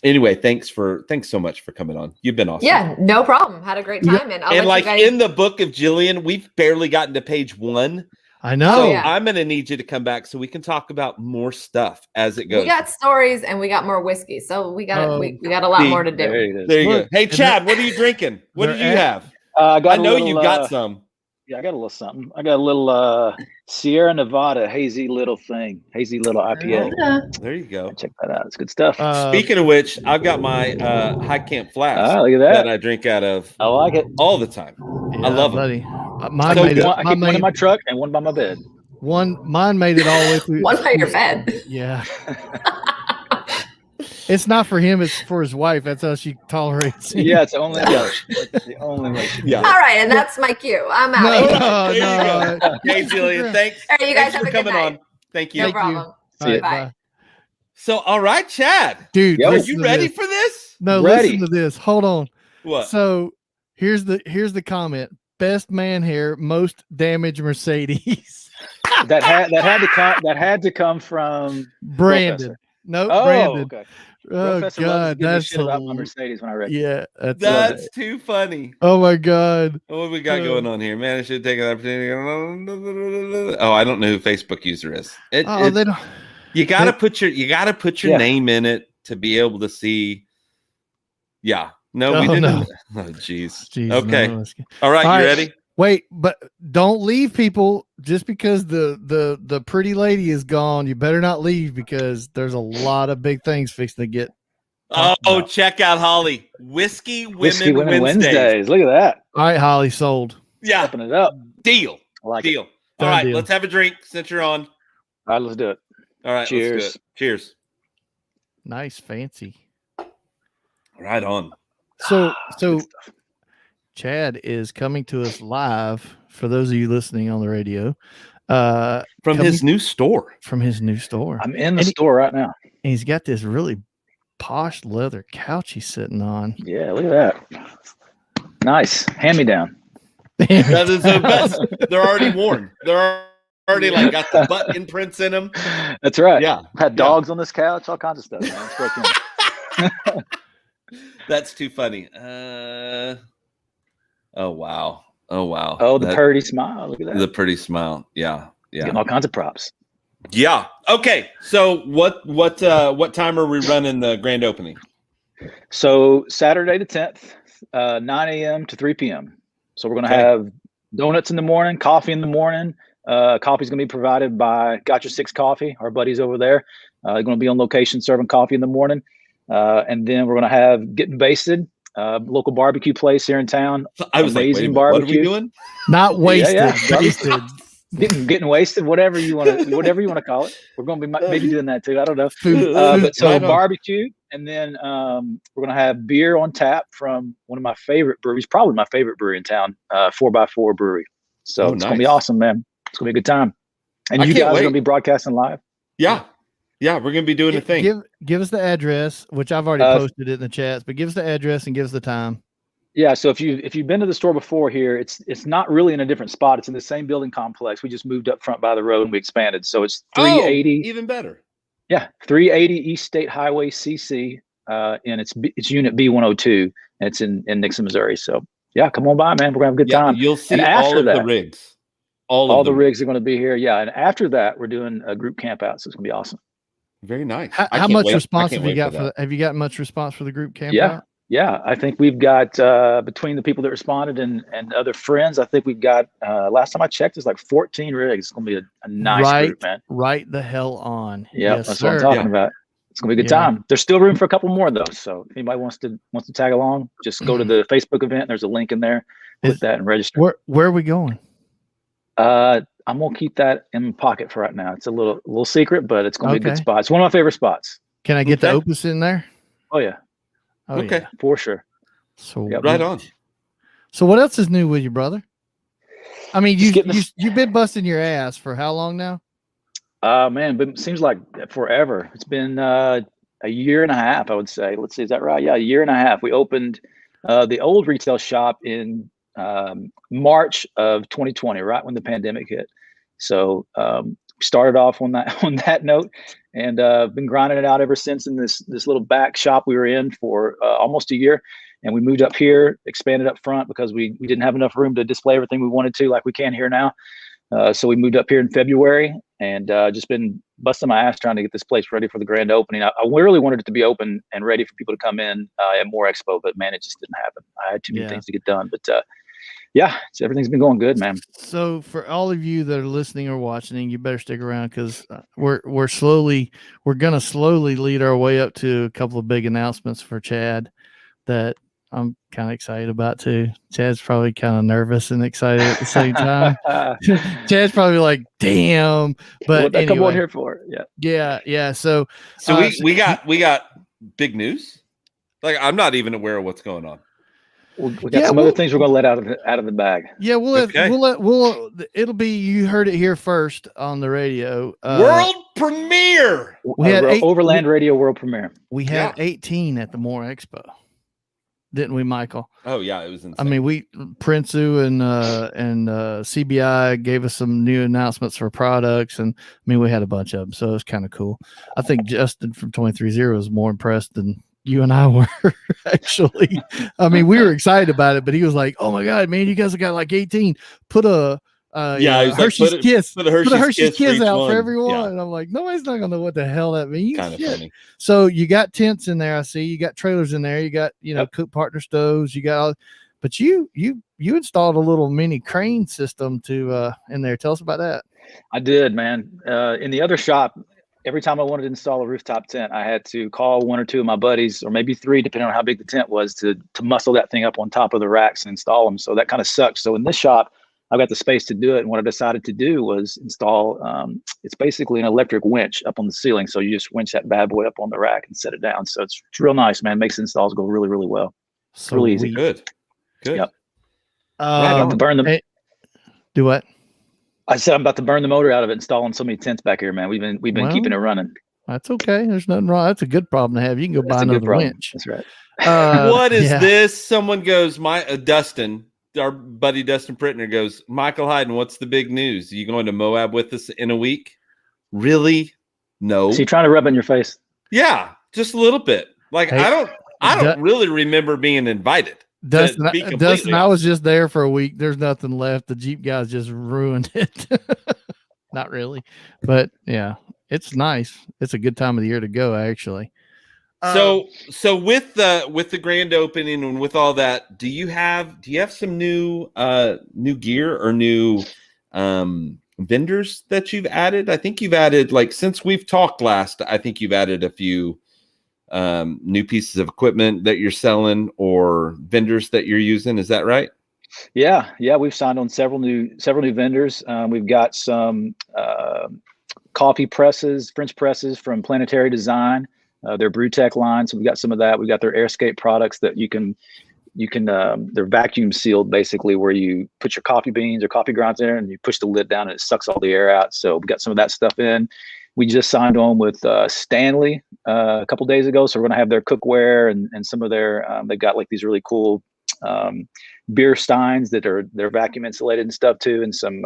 anyway, thanks so much for coming on. You've been awesome. Yeah, no problem. Had a great time. And like in the book of Jillian, we've barely gotten to page 1. I know. So I'm going to need you to come back so we can talk about more stuff as it goes. We got stories and we got more whiskey. So we got we got a lot more to do. There you go. Hey, Chad, what are you drinking? What do you have? I know you got some. Yeah, I got a little something. I got a little Sierra Nevada hazy little IPA. There you go. Check that out. It's good stuff. Speaking of which, I've got my High Camp flask look at that I drink out of. I like it all the time. Yeah, I love it. I keep one in my truck and one by my bed. Mine made it all the way through. One by your bed. Yeah. It's not for him, it's for his wife. That's how she tolerates him. Yeah, it's the only way. Yeah. All right, and that's my cue. I'm out. No. Hey, Jillian, thanks. All right, you guys thanks have for a good coming night. on. Thank you. No problem. See you. Bye. So, all right, Chad. Dude, are you ready for this? No, ready. Listen to this. Hold on. What? So here's the comment. Best man hair, most damaged Mercedes. that had to come from Brandon. No, Brandon. Okay. Oh God, that's about my Mercedes when I read. Yeah, that's too funny. Oh my God, what we got going on here, man? I should take an opportunity. Oh, I don't know who Facebook user is. they don't. You gotta put your name in it to be able to see. Yeah, no, we didn't. No. Oh, jeez. Okay, no, all right, you ready? Wait, but don't leave, people. Just because the pretty lady is gone, you better not leave because there's a lot of big things fixing to get. Oh, check out Holly. Whiskey Women Wednesdays. Look at that. All right, Holly, sold. Yeah, open it up. Deal. Deal. All right, let's have a drink since you're on. All right, let's do it. All right, cheers. Let's do it. Cheers. Nice, fancy. Right on. So. Chad is coming to us live for those of you listening on the radio. From his new store. I'm in the store right now. And he's got this really posh leather couch he's sitting on. Yeah, look at that. Nice. Hand me down. That is the best. They're already worn. They're already got the butt imprints in them. That's right. Yeah. Had dogs on this couch, all kinds of stuff, man. That's too funny. Oh wow. Oh, the pretty smile. Look at that. The pretty smile. Yeah. Getting all kinds of props. Yeah. Okay. So what time are we running the grand opening? So Saturday the 10th, 9 a.m. to 3 p.m. So we're going to have donuts in the morning, coffee in the morning. Coffee's going to be provided by Got Your Six Coffee. Our buddies over there. They're going to be on location serving coffee in the morning. And then we're going to have Getting Basted, local barbecue place here in town. I was like, wait a minute, what are we doing? Not wasted, Yeah. basted. Getting wasted, whatever you want to call it. We're going to be maybe doing that too. I don't know. Food. But barbecue, and then we're going to have beer on tap from one of my favorite breweries, probably my favorite brewery in town, 4x4 Brewery. So it's going to be awesome, man. It's going to be a good time. And you guys are going to be broadcasting live. Yeah. Yeah, we're going to be doing a thing. Give us the address, which I've already posted it in the chats, but give us the address and give us the time. Yeah, so if you've been to the store before here, it's not really in a different spot. It's in the same building complex. We just moved up front by the road and we expanded. So it's 380. Even better. Yeah, 380 East State Highway CC, and it's Unit B102, and it's in Nixon, Missouri. So yeah, come on by, man. We're gonna have a good time. You'll see all of the rigs. All the rigs are going to be here. Yeah, and after that, we're doing a group camp out, so it's gonna be awesome. Very nice. How much response have you got for that? Have you gotten much response for the group camp out? Yeah, I think we've got between the people that responded and other friends, I think we've got last time I checked, it's like 14 rigs. It's gonna be a nice group, man. Right the hell on. Yeah, yes, that's sir. what I'm talking about. It's gonna be a good time. There's still room for a couple more though. So if anybody wants to tag along, just go to the Facebook event. There's a link in there. Click that and register. Where are we going? I'm gonna keep that in my pocket for right now. It's a little secret, but it's gonna be a good spot. It's one of my favorite spots. Can I get the Opus in there? Oh yeah. Okay, for sure. So right on. So what else is new with you, brother? I mean, you've been busting your ass for how long now? Man, but it seems like forever. It's been a year and a half, I would say. Let's see, is that right? Yeah, a year and a half. We opened the old retail shop in March of 2020, right when the pandemic hit. So started off on that note, and been grinding it out ever since in this little back shop we were in for almost a year. And we moved up here, expanded up front because we didn't have enough room to display everything we wanted to like we can here now. So we moved up here in February, and just been busting my ass trying to get this place ready for the grand opening. I really wanted it to be open and ready for people to come in at More Expo, but man, it just didn't happen. I had too many things to get done, but yeah, everything's been going good, man. So for all of you that are listening or watching, you better stick around because we're going to slowly lead our way up to a couple of big announcements for Chad that I'm kind of excited about too. Chad's probably kind of nervous and excited at the same time. Chad's probably like, "Damn!" But anyway, come on here for it. Yeah. So we got big news. Like I'm not even aware of what's going on. We got some other things we're going to let out of the bag. Yeah, it'll be, you heard it here first on the radio. World premiere. We had Overland Radio world premiere. We had 18 at the More Expo, didn't we, Michael? Oh yeah, it was insane. I mean, Prinsu and CBI gave us some new announcements for products, and I mean, we had a bunch of them, so it was kind of cool. I think Justin from 23-0 was more impressed than you and I were actually. I mean, we were excited about it, but he was like, "Oh my god, man, you guys have got like 18. Put a Hershey's Kiss, put a Hershey's Kiss out for everyone." Yeah. And I'm like, nobody's not gonna know what the hell that means. Kind of funny. So you got tents in there. I see you got trailers in there. You got cook partner stoves. You got all, but you installed a little mini crane system to in there. Tell us about that. I did, man. In the other shop, every time I wanted to install a rooftop tent, I had to call one or two of my buddies, or maybe three, depending on how big the tent was, to muscle that thing up on top of the racks and install them. So that kind of sucks. So in this shop, I've got the space to do it. And what I decided to do was install, it's basically an electric winch up on the ceiling. So you just winch that bad boy up on the rack and set it down. So it's real nice, man. Makes installs go really, really well. So really easy. Good. Yep. I'm about to burn them. Do what? I said I'm about to burn the motor out of it, installing so many tents back here, man. We've been keeping it running. That's okay. There's nothing wrong. That's a good problem to have. You can go buy another winch. That's right. What is this? Someone goes, Dustin, our buddy Dustin Prittner goes, Michael Hayden, what's the big news? Are you going to Moab with us in a week? Really? No. Is he trying to rub in your face? Yeah, just a little bit. Like, hey, I don't really remember being invited. Dustin, I was just there for a week. There's nothing left. The Jeep guys just ruined it. Not really, but yeah, it's nice. It's a good time of the year to go, actually. So with the grand opening and with all that, do you have some new gear or new vendors that you've added? I think you've added, like, since we've talked last, I think you've added a few new pieces of equipment that you're selling or vendors that you're using. Is that right? Yeah, we've signed on several new vendors. We've got some coffee presses, French presses from Planetary Design. Their BrewTech line. So we got some of that. We got their AirScape products that you can they're vacuum sealed, basically, where you put your coffee beans or coffee grounds in and you push the lid down and it sucks all the air out. So we got some of that stuff in. We just signed on with Stanley a couple days ago. So we're going to have their cookware and some of their, they've got like these really cool beer steins that they're vacuum insulated and stuff too. And some,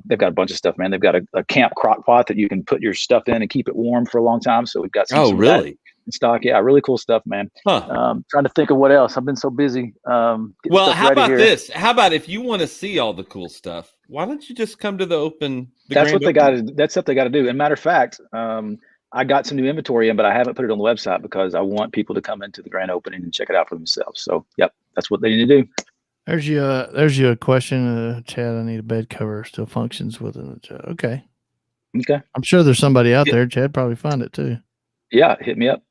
they've got a bunch of stuff, man. They've got a camp crock pot that you can put your stuff in and keep it warm for a long time. So we've got some. Oh, really? In stock. Yeah, really cool stuff, man. Huh. Trying to think of what else. I've been so busy. Well, how about this? How about if you want to see all the cool stuff, why don't you just come to the open? That's what they got to. That's what they got to do. And matter of fact, I got some new inventory in, but I haven't put it on the website because I want people to come into the grand opening and check it out for themselves. So, yep, that's what they need to do. There's your question, Chad. I need a bed cover. Still functions within the chat. Okay. I'm sure there's somebody out there. Chad probably find it too. Yeah, hit me up.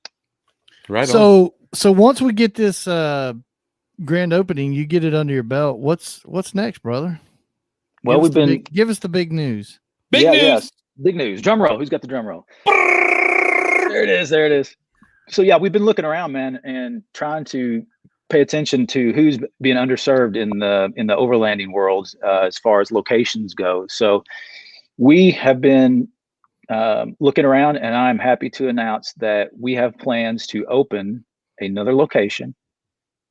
Right. So once we get this grand opening, you get it under your belt. What's next, brother? Well, give us the big news. Big news. Yes. Big news. Drum roll. Who's got the drum roll? There it is. So yeah, we've been looking around, man, and trying to pay attention to who's being underserved in the overlanding world as far as locations go. So we have been looking around, and I'm happy to announce that we have plans to open another location,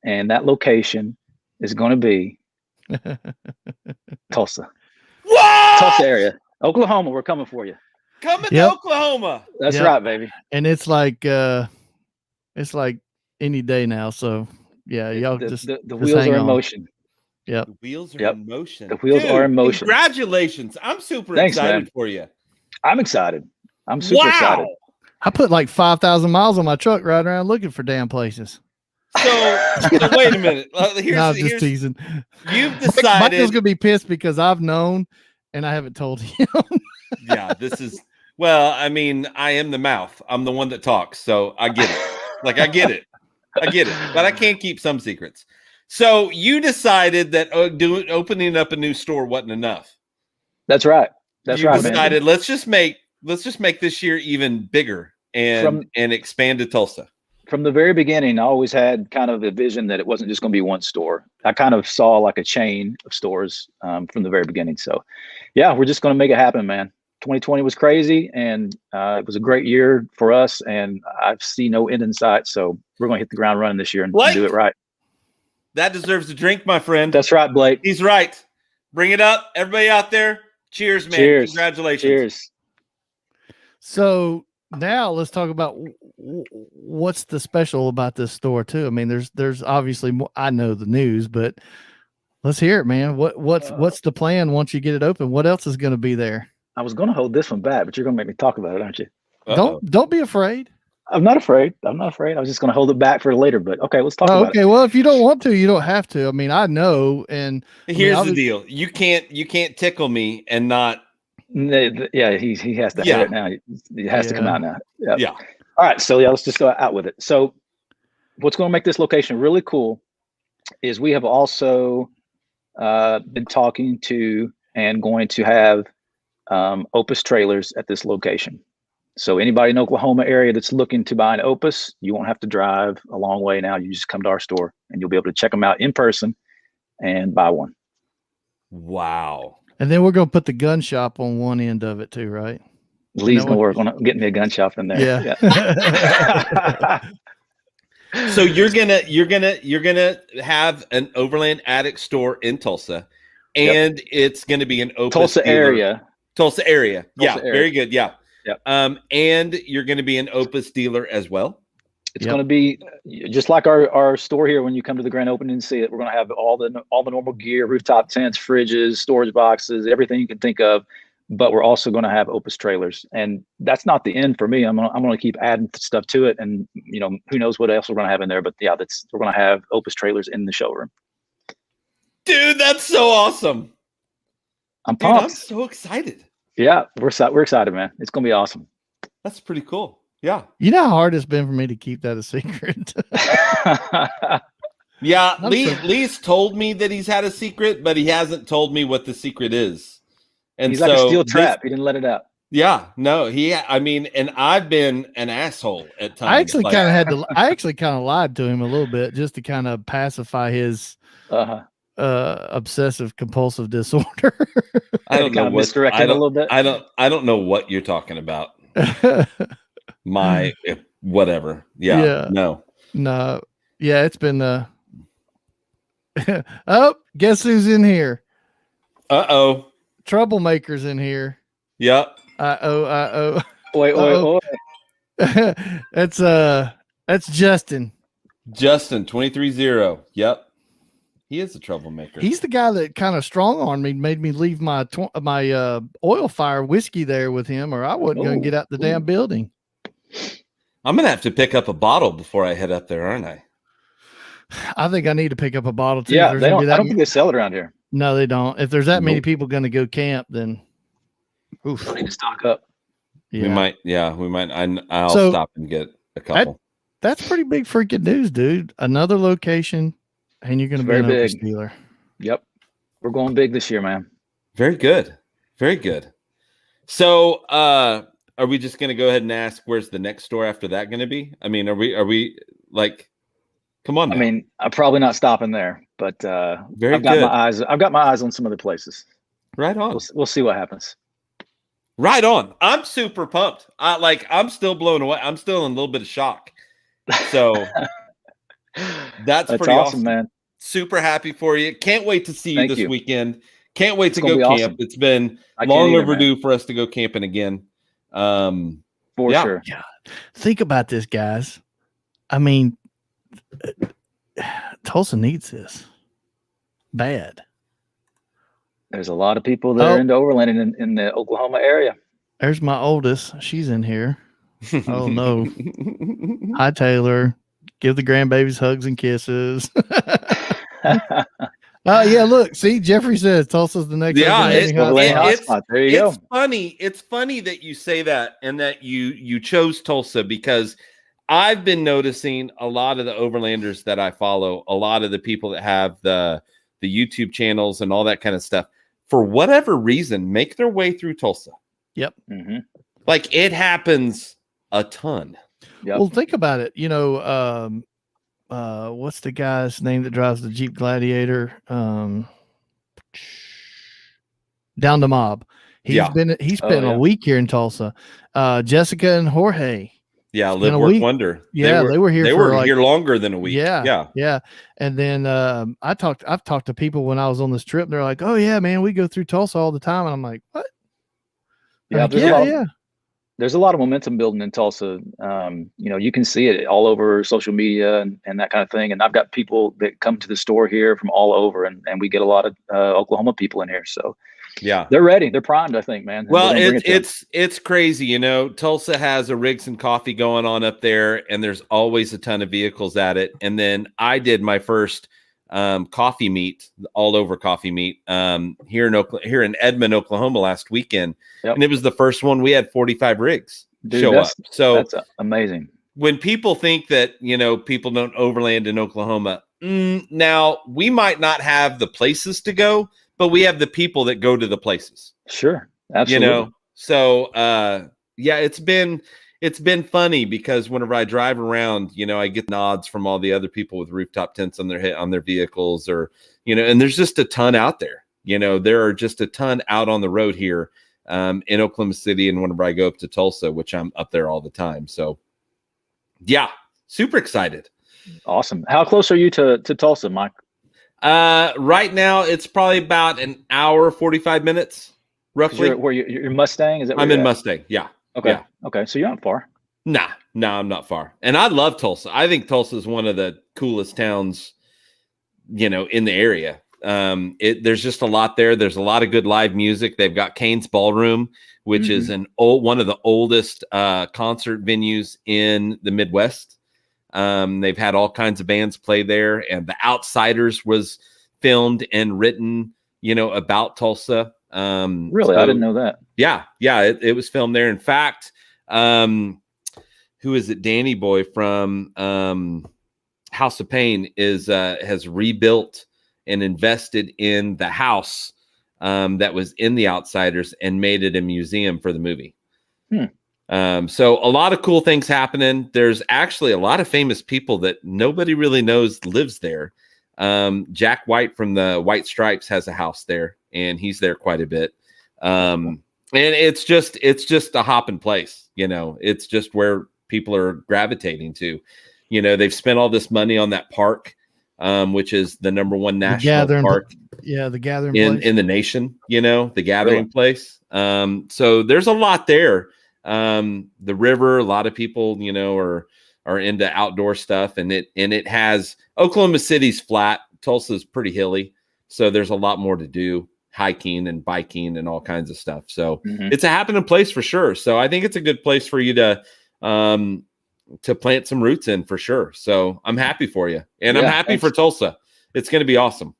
and that location is going to be Tulsa. What? Tulsa area, Oklahoma. We're coming for you. Coming to Oklahoma. That's right, baby. And it's like any day now. So yeah, y'all the wheels are in motion. Yeah, the wheels are in motion. The wheels are in motion. Congratulations! I'm super excited for you. I'm excited. I'm super excited. I put like 5,000 miles on my truck riding around looking for damn places. So wait a minute. I'm just teasing. You've decided. Michael's gonna be pissed because I've known and I haven't told him. Yeah, this is. Well, I mean, I am the mouth. I'm the one that talks, so I get it. Like I get it, but I can't keep some secrets. So you decided that opening up a new store wasn't enough. That's right. That's right. You decided, man. Let's just make this year even bigger and expand to Tulsa. From the very beginning, I always had kind of a vision that it wasn't just going to be one store. I kind of saw like a chain of stores from the very beginning. So yeah, we're just going to make it happen, man. 2020 was crazy, and it was a great year for us, and I see no end in sight. So we're going to hit the ground running this year and do it right. That deserves a drink, my friend. That's right, Blake. He's right. Bring it up. Everybody out there. Cheers, man. Cheers. Congratulations. Cheers. So now let's talk about what's the special about this store too. I mean, there's obviously more. I know the news, but let's hear it, man. What's the plan once you get it open? What else is going to be there? I was going to hold this one back, but you're going to make me talk about it, aren't you? Don't be afraid. I'm not afraid. I was just going to hold it back for later, but okay, let's talk about it. Okay, well, if you don't want to, you don't have to. I mean, I know. And here's the deal: you can't tickle me and not. Yeah, he has to have it now. It has to come out now. Yeah. All right, so let's just go out with it. So, what's going to make this location really cool is we have also been talking to and going to have Opus trailers at this location. So anybody in Oklahoma area that's looking to buy an Opus, you won't have to drive a long way now. You just come to our store and you'll be able to check them out in person and buy one. Wow. And then we're going to put the gun shop on one end of it too, right? Lee's going to work on getting me a gun shop in there. Yeah. So you're gonna have an Overland Attic store in Tulsa, and it's gonna be an Opus Tulsa area. Yeah, very good. Yeah. Yep. And you're going to be an Opus dealer as well. It's going to be just like our store here. When you come to the grand opening and see it, we're going to have all the normal gear, rooftop tents, fridges, storage boxes, everything you can think of. but we're also going to have Opus trailers, and that's not the end for me. I'm going to keep adding stuff to it, and who knows what else we're going to have in there. But yeah, we're going to have Opus trailers in the showroom. Dude, that's so awesome. I'm pumped. I'm so excited. Yeah, we're excited, man. It's going to be awesome. That's pretty cool. Yeah. You know how hard it's been for me to keep that a secret. Yeah, Lee's told me that he's had a secret, but he hasn't told me what the secret is. And he's like a steel trap. He didn't let it out. Yeah, no, and I've been an asshole at times. I actually kind of lied to him a little bit just to kind of pacify his obsessive compulsive disorder. I don't know, misdirect him a little bit. I don't know what you're talking about. Whatever. Yeah. No. Yeah, it's been oh, guess who's in here? Uh-oh. Troublemakers in here. Yep. Wait. That's Justin. Justin 23-0. Yep. He is a troublemaker. He's the guy that kind of strong-armed me, made me leave my oil fire whiskey there with him, or I wasn't going to get out the damn building. I'm going to have to pick up a bottle before I head up there, aren't I? I think I need to pick up a bottle too. Yeah, I don't think they sell it around here. No, they don't. If there's that many people going to go camp, then we need to stock up. Yeah. We might. I'll stop and get a couple. That's pretty big freaking news, dude. Another location, and you're going to be an Opus dealer. Yep, we're going big this year, man. Very good, very good. So, are we just going to go ahead and ask where's the next store after that going to be? I mean, are we like? Come on. Now. I mean, I'm probably not stopping there, but I've got my eyes on some other places. Right on. We'll see what happens. Right on. I'm super pumped. I'm still blown away. I'm still in a little bit of shock. So that's pretty awesome, man. Super happy for you. Can't wait to see you this weekend. Can't wait to go camp. Awesome. It's been long overdue for us to go camping again. For sure. Yeah. Think about this, guys. I mean, Tulsa needs this bad. There's a lot of people that are into overlanding in the Oklahoma area. There's my oldest. She's in here. Oh no. Hi, Taylor. Give the grandbabies hugs and kisses. Yeah, look, see, Jeffrey says Tulsa's the next. Yeah, there you go. It's funny that you say that and that you chose Tulsa, because I've been noticing a lot of the overlanders that I follow, a lot of the people that have the YouTube channels and all that kind of stuff, for whatever reason, make their way through Tulsa. Yep. Mm-hmm. Like, it happens a ton. Yep. Well, think about it. What's the guy's name that drives the Jeep Gladiator? Down the Mob. He spent a week here in Tulsa. Jessica and Jorge. Yeah, Live Work Wonder. Yeah, they were here. They were here longer than a week. Yeah. And then I've talked to people when I was on this trip, and they're like, "Oh yeah, man, we go through Tulsa all the time." And I'm like, "What?" Yeah, there's a lot of momentum building in Tulsa. You can see it all over social media and that kind of thing. And I've got people that come to the store here from all over, and we get a lot of Oklahoma people in here. So yeah, they're ready. They're primed, I think, man. Well, it's crazy. Tulsa has a Rigs and Coffee going on up there, and there's always a ton of vehicles at it. And then I did my first coffee meet, all over coffee meet, here in Edmond, Oklahoma last weekend. Yep. And it was the first one. We had 45 rigs show up. So that's amazing. When people think that, people don't overland in Oklahoma, now we might not have the places to go, but we have the people that go to the places. Sure. Absolutely. So, it's been funny, because whenever I drive around, I get nods from all the other people with rooftop tents on their vehicles, or, and there's just a ton out there. There are just a ton out on the road here in Oklahoma City, and whenever I go up to Tulsa, which I'm up there all the time. So, yeah, super excited. Awesome. How close are you to Tulsa, Mike? Right now, it's probably about an hour, 45 minutes, roughly. You're Mustang? Is that I'm in Mustang, yeah. Okay. Yeah. Okay. So you're not far. Nah, I'm not far. And I love Tulsa. I think Tulsa is one of the coolest towns, in the area. there's just a lot there. There's a lot of good live music. They've got Kane's Ballroom, which is one of the oldest concert venues in the Midwest. They've had all kinds of bands play there, and The Outsiders was filmed and written, about Tulsa. Really? I didn't know that. Yeah. It was filmed there. In fact, who is it? Danny Boy from House of Pain has rebuilt and invested in the house that was in The Outsiders and made it a museum for the movie. So a lot of cool things happening. There's actually a lot of famous people that nobody really knows lives there. Jack White from the White Stripes has a house there, and he's there quite a bit. And it's just a hopping place. It's just where people are gravitating to. They've spent all this money on that park, which is the number one national park. The gathering in the nation, the gathering place. So there's a lot there. The river, a lot of people, are into outdoor stuff, and it has Oklahoma City's flat. Tulsa's pretty hilly. So there's a lot more to do, hiking and biking and all kinds of stuff. So it's a happening place for sure. So I think it's a good place for you to plant some roots in for sure. So I'm happy for you, and I'm happy for Tulsa. It's going to be awesome.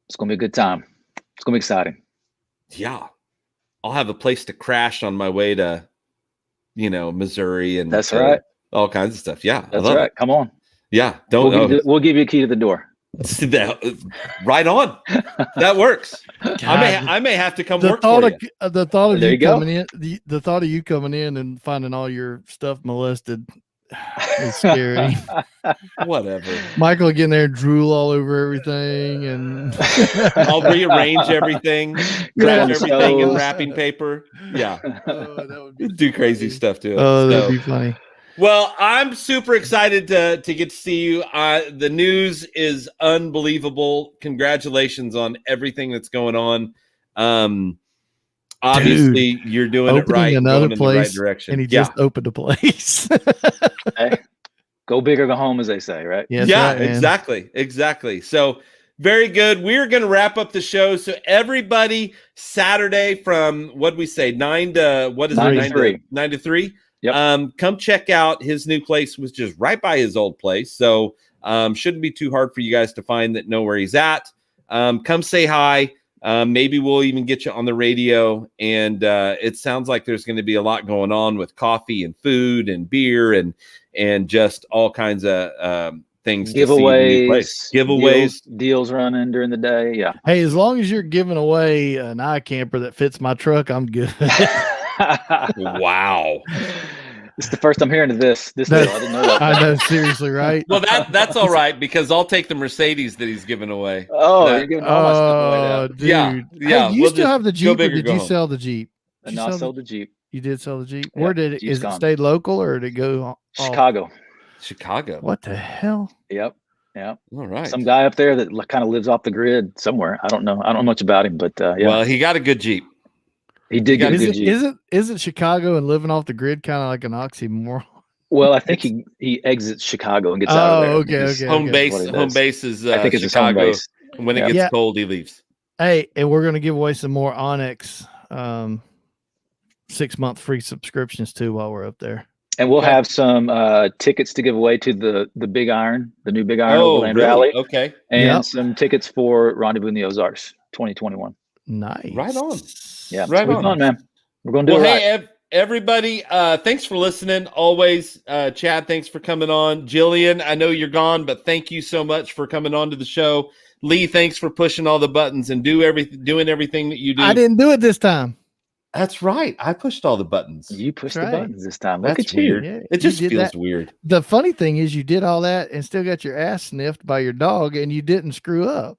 It's going to be a good time. It's going to be exciting. Yeah. I'll have a place to crash on my way to, Missouri, and that's right. All kinds of stuff. Yeah. That's right. Come on. Yeah. We'll give you a key to the door. Right on. That works. God, I may have to come work for you. The thought of you coming in, the thought of you coming in and finding all your stuff molested is scary. Whatever. Michael will get in there and drool all over everything, and I'll rearrange everything, wrap everything in wrapping paper. Yeah. That would be do crazy stuff too. That'd be funny. Well, I'm super excited to get to see you. The news is unbelievable. Congratulations on everything that's going on. Obviously, you're doing it right, another going place, in the right direction. And he just opened a place. Hey, go big or go home, as they say, right? Yes, yeah, right, exactly. So very good. We're going to wrap up the show. So everybody, Saturday from what we say 9 to what is 9 it? to 3. 9 to 3. Yep. Come check out his new place, which is right by his old place. So shouldn't be too hard for you guys to find that, know where he's at. Come say hi. Maybe we'll even get you on the radio. And it sounds like there's going to be a lot going on with coffee and food and beer and just all kinds of things. Giveaways, deals running during the day. Yeah. Hey, as long as you're giving away an iCamper that fits my truck, I'm good. Wow. It's the first I'm hearing of this deal. I didn't know that. I know, seriously, right? Well, that's all right, because I'll take the Mercedes that he's giving away. You're giving all my stuff away now. Dude. Yeah. Hey, you still have the Jeep, or did you sell the Jeep? No, I sold the Jeep. You did sell the Jeep? Yeah, Where did it? Is it stay local, or did it go Chicago? What the hell? Yep. All right. Some guy up there that kind of lives off the grid somewhere. I don't know much about him, but yeah. Well, he got a good Jeep. He did get a good Jeep. Isn't Chicago and living off the grid kind of like an oxymoron? Well, I think he exits Chicago and gets out of there. Okay. Home base is I think it's Chicago. Home base. When it gets cold, he leaves. Hey, and we're going to give away some more Onyx 6-month free subscriptions too while we're up there. And we'll have some tickets to give away to the Big Iron, the new Big Iron Overland Rally. Okay. And some tickets for Rendezvous in the Ozarks 2021. Nice. Right on. Yeah. Right on. Fun, man. We're going to do it right. Hey, everybody, thanks for listening. Always, Chad, thanks for coming on. Jillian, I know you're gone, but thank you so much for coming on to the show. Lee, thanks for pushing all the buttons and doing everything that you do. I didn't do it this time. That's right. I pushed all the buttons. You pushed the buttons this time. Look That's at you. weird. Yeah, it just feels weird. The funny thing is you did all that and still got your ass sniffed by your dog, and you didn't screw up.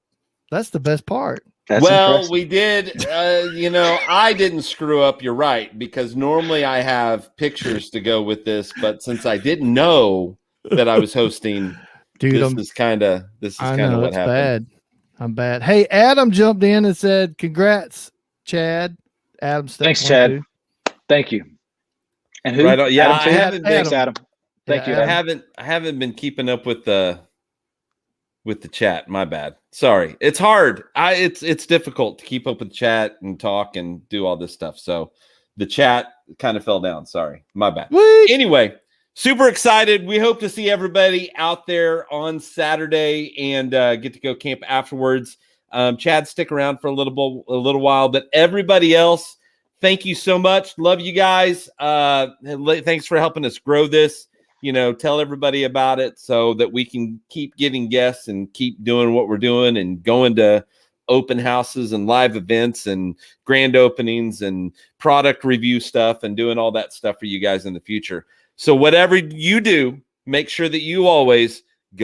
That's the best part. That's impressive. We did. I didn't screw up. You're right, because normally I have pictures to go with this, but since I didn't know that I was hosting, dude, this is kind of what happened. Bad. I'm bad. Hey, Adam jumped in and said, "Congrats, Chad." Adam, thanks, Chad. Too. Thank you. And who? Right on. Yeah, Adam, thanks, Adam. Thank you. I haven't been keeping up with the with the chat. My bad. Sorry. It's hard. It's difficult to keep up with chat and talk and do all this stuff. So the chat kind of fell down. Sorry. My bad. Whee! Anyway, super excited. We hope to see everybody out there on Saturday and get to go camp afterwards. Chad, stick around for a little while, but everybody else, thank you so much. Love you guys. Thanks for helping us grow this. Tell everybody about it so that we can keep getting guests and keep doing what we're doing and going to open houses and live events and grand openings and product review stuff and doing all that stuff for you guys in the future. So whatever you do, make sure that you always